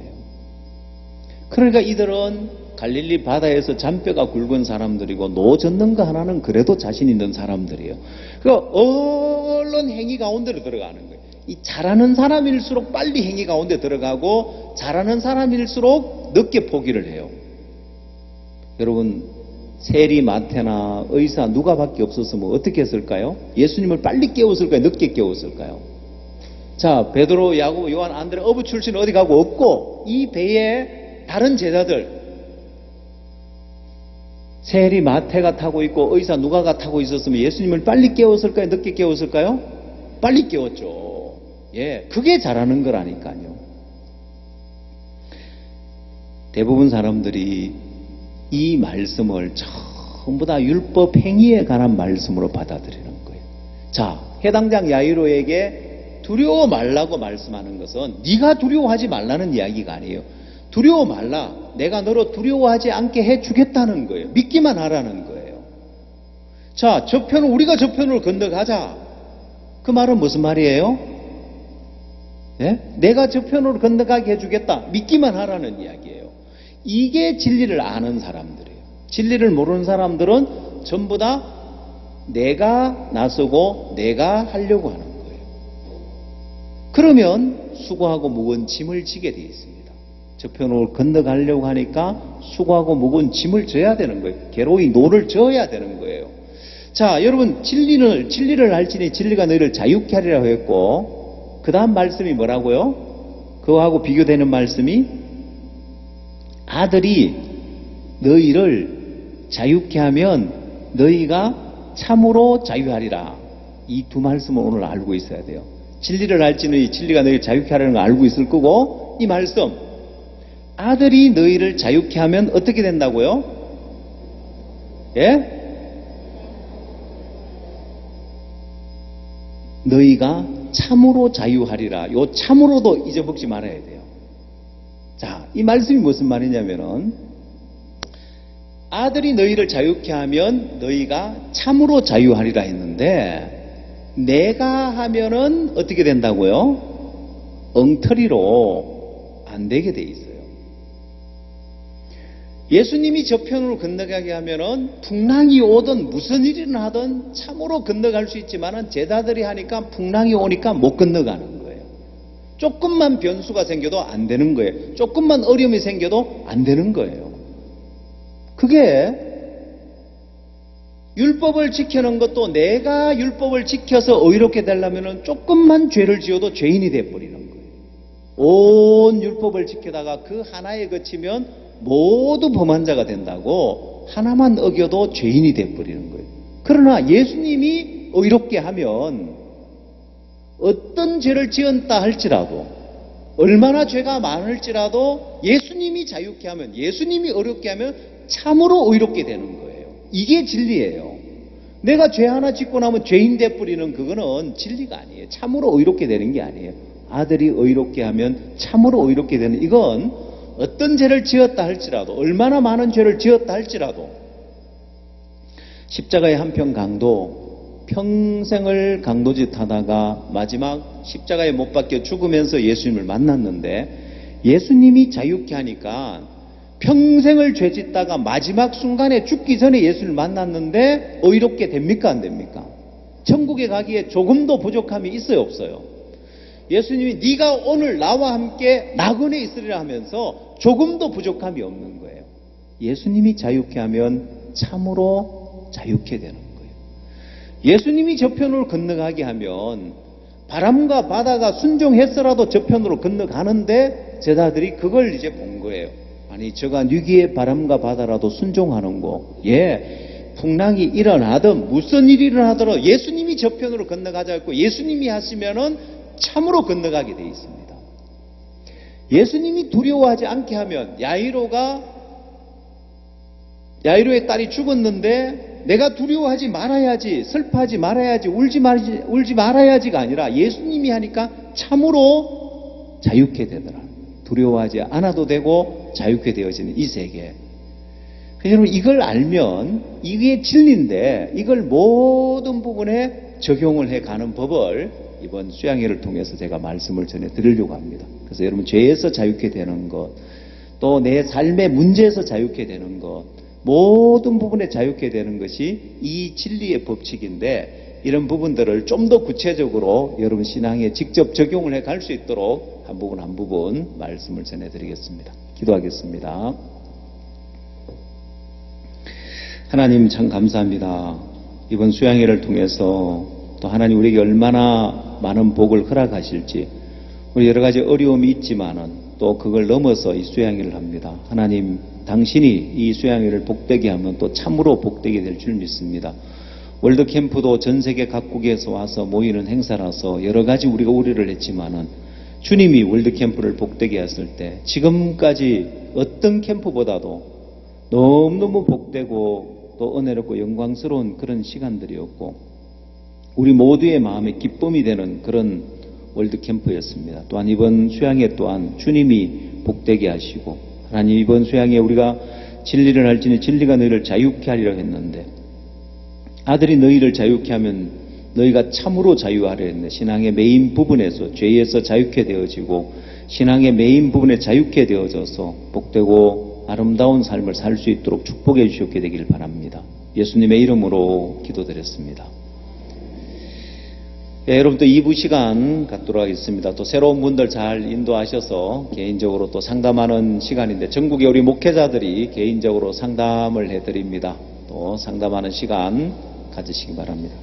그러니까 이들은 갈릴리 바다에서 잔뼈가 굵은 사람들이고 노 젓는 거 하나는 그래도 자신 있는 사람들이에요. 그러니까 얼른 행위 가운데로 들어가는 거예요. 이 잘하는 사람일수록 빨리 행위 가운데 들어가고 잘하는 사람일수록 늦게 포기를 해요. 여러분, 세리, 마태나 의사 누가밖에 없었으면 어떻게 했을까요? 예수님을 빨리 깨웠을까요? 늦게 깨웠을까요? 자, 베드로, 야고보, 요한, 안드레, 어부 출신 어디 가고 없고, 이 배에 다른 제자들, 세리, 마태가 타고 있고 의사 누가가 타고 있었으면 예수님을 빨리 깨웠을까요? 늦게 깨웠을까요? 빨리 깨웠죠. 예, 그게 잘하는 거라니까요. 대부분 사람들이 이 말씀을 전부 다 율법 행위에 관한 말씀으로 받아들이는 거예요. 자, 해당장 야이로에게 두려워 말라고 말씀하는 것은 네가 두려워하지 말라는 이야기가 아니에요. 두려워 말라. 내가 너로 두려워하지 않게 해주겠다는 거예요. 믿기만 하라는 거예요. 자, 저편을 우리가 저편으로 건너가자. 그 말은 무슨 말이에요? 네? 내가 저편으로 건너가게 해주겠다. 믿기만 하라는 이야기예요. 이게 진리를 아는 사람들이에요. 진리를 모르는 사람들은 전부 다 내가 나서고 내가 하려고 하는 거예요. 그러면 수고하고 무거운 짐을 지게 되어 있습니다. 저편으로 건너가려고 하니까 수고하고 무거운 짐을 져야 되는 거예요. 괴로이 노를 져야 되는 거예요. 자, 여러분, 진리를 알지니 진리가 너희를 자유케 하리라고 했고, 그 다음 말씀이 뭐라고요? 그거하고 비교되는 말씀이 아들이 너희를 자유케 하면 너희가 참으로 자유하리라. 이 두 말씀을 오늘 알고 있어야 돼요. 진리를 알지니 진리가 너희를 자유케 하라는 걸 알고 있을 거고, 이 말씀, 아들이 너희를 자유케 하면 어떻게 된다고요? 예? 너희가 참으로 자유하리라. 요 참으로도 잊어먹지 말아야 돼요. 자, 이 말씀이 무슨 말이냐면은 아들이 너희를 자유케 하면 너희가 참으로 자유하리라 했는데, 내가 하면은 어떻게 된다고요? 엉터리로 안 되게 돼 있어요. 예수님이 저편으로 건너가게 하면은 풍랑이 오든 무슨 일이든 하든 참으로 건너갈 수 있지만은 제자들이 하니까 풍랑이 오니까 못 건너가는 거예요. 조금만 변수가 생겨도 안 되는 거예요. 조금만 어려움이 생겨도 안 되는 거예요. 그게 율법을 지켜놓은 것도 내가 율법을 지켜서 의롭게 되려면은 조금만 죄를 지어도 죄인이 돼버리는 거예요. 온 율법을 지키다가 그 하나에 그치면 모두 범한 자가 된다고, 하나만 어겨도 죄인이 돼버리는 거예요. 그러나 예수님이 의롭게 하면 어떤 죄를 지었다 할지라도, 얼마나 죄가 많을지라도 예수님이 자유케 하면, 예수님이 어렵게 하면 참으로 의롭게 되는 거예요. 이게 진리예요. 내가 죄 하나 짓고 나면 죄인 돼버리는 그거는 진리가 아니에요. 참으로 의롭게 되는 게 아니에요. 아들이 의롭게 하면 참으로 의롭게 되는, 이건 어떤 죄를 지었다 할지라도, 얼마나 많은 죄를 지었다 할지라도, 십자가의 한편 강도, 평생을 강도짓 하다가 마지막 십자가에 못 박혀 죽으면서 예수님을 만났는데, 예수님이 자유케 하니까 평생을 죄 짓다가 마지막 순간에 죽기 전에 예수님을 만났는데 의롭게 됩니까? 안 됩니까? 천국에 가기에 조금도 부족함이 있어요? 없어요? 예수님이 네가 오늘 나와 함께 나그네에 있으리라 하면서 조금도 부족함이 없는 거예요. 예수님이 자유케 하면 참으로 자유케 되는 거예요. 예수님이 저편으로 건너가게 하면 바람과 바다가 순종했어라도 저편으로 건너가는데, 제자들이 그걸 이제 본 거예요. 아니, 저가 위기의 바람과 바다라도 순종하는 거, 예, 풍랑이 일어나든 무슨 일이 일어나더라도 예수님이 저편으로 건너가자 했고, 예수님이 하시면은 참으로 건너가게 돼 있습니다. 예수님이 두려워하지 않게 하면, 야이로의 딸이 죽었는데 내가 두려워하지 말아야지, 슬퍼하지 말아야지, 울지 말아야지가 아니라 예수님이 하니까 참으로 자유케 되더라. 두려워하지 않아도 되고 자유케 되어지는 이 세계. 여러분, 이걸 알면 이게 진리인데, 이걸 모든 부분에 적용을 해가는 법을 이번 수양회를 통해서 제가 말씀을 전해드리려고 합니다. 그래서 여러분, 죄에서 자유케 되는 것, 또 내 삶의 문제에서 자유케 되는 것, 모든 부분에 자유케 되는 것이 이 진리의 법칙인데, 이런 부분들을 좀 더 구체적으로 여러분 신앙에 직접 적용을 해 갈 수 있도록 한 부분 한 부분 말씀을 전해드리겠습니다. 기도하겠습니다. 하나님 참 감사합니다. 이번 수양회를 통해서 또 하나님 우리에게 얼마나 많은 복을 허락하실지, 우리 여러 가지 어려움이 있지만은 또 그걸 넘어서 이 수양회를 합니다. 하나님 당신이 이 수양회를 복되게 하면 또 참으로 복되게 될 줄 믿습니다. 월드캠프도 전 세계 각국에서 와서 모이는 행사라서 여러 가지 우리가 우려를 했지만은 주님이 월드캠프를 복되게 했을 때 지금까지 어떤 캠프보다도 너무너무 복되고 또 은혜롭고 영광스러운 그런 시간들이었고 우리 모두의 마음에 기쁨이 되는 그런 월드캠프였습니다. 또한 이번 수양회 또한 주님이 복되게 하시고, 하나님 이번 수양회 우리가 진리를 알지니 진리가 너희를 자유케 하리라 했는데, 아들이 너희를 자유케 하면 너희가 참으로 자유하려 했네. 신앙의 메인 부분에서 죄에서 자유케 되어지고 신앙의 메인 부분에 자유케 되어져서 복되고 아름다운 삶을 살 수 있도록 축복해 주셨게 되길 바랍니다. 예수님의 이름으로 기도드렸습니다. 예, 여러분 또 2부 시간 갖도록 하겠습니다. 또 새로운 분들 잘 인도하셔서 개인적으로 또 상담하는 시간인데 전국의 우리 목회자들이 개인적으로 상담을 해드립니다. 또 상담하는 시간 가지시기 바랍니다.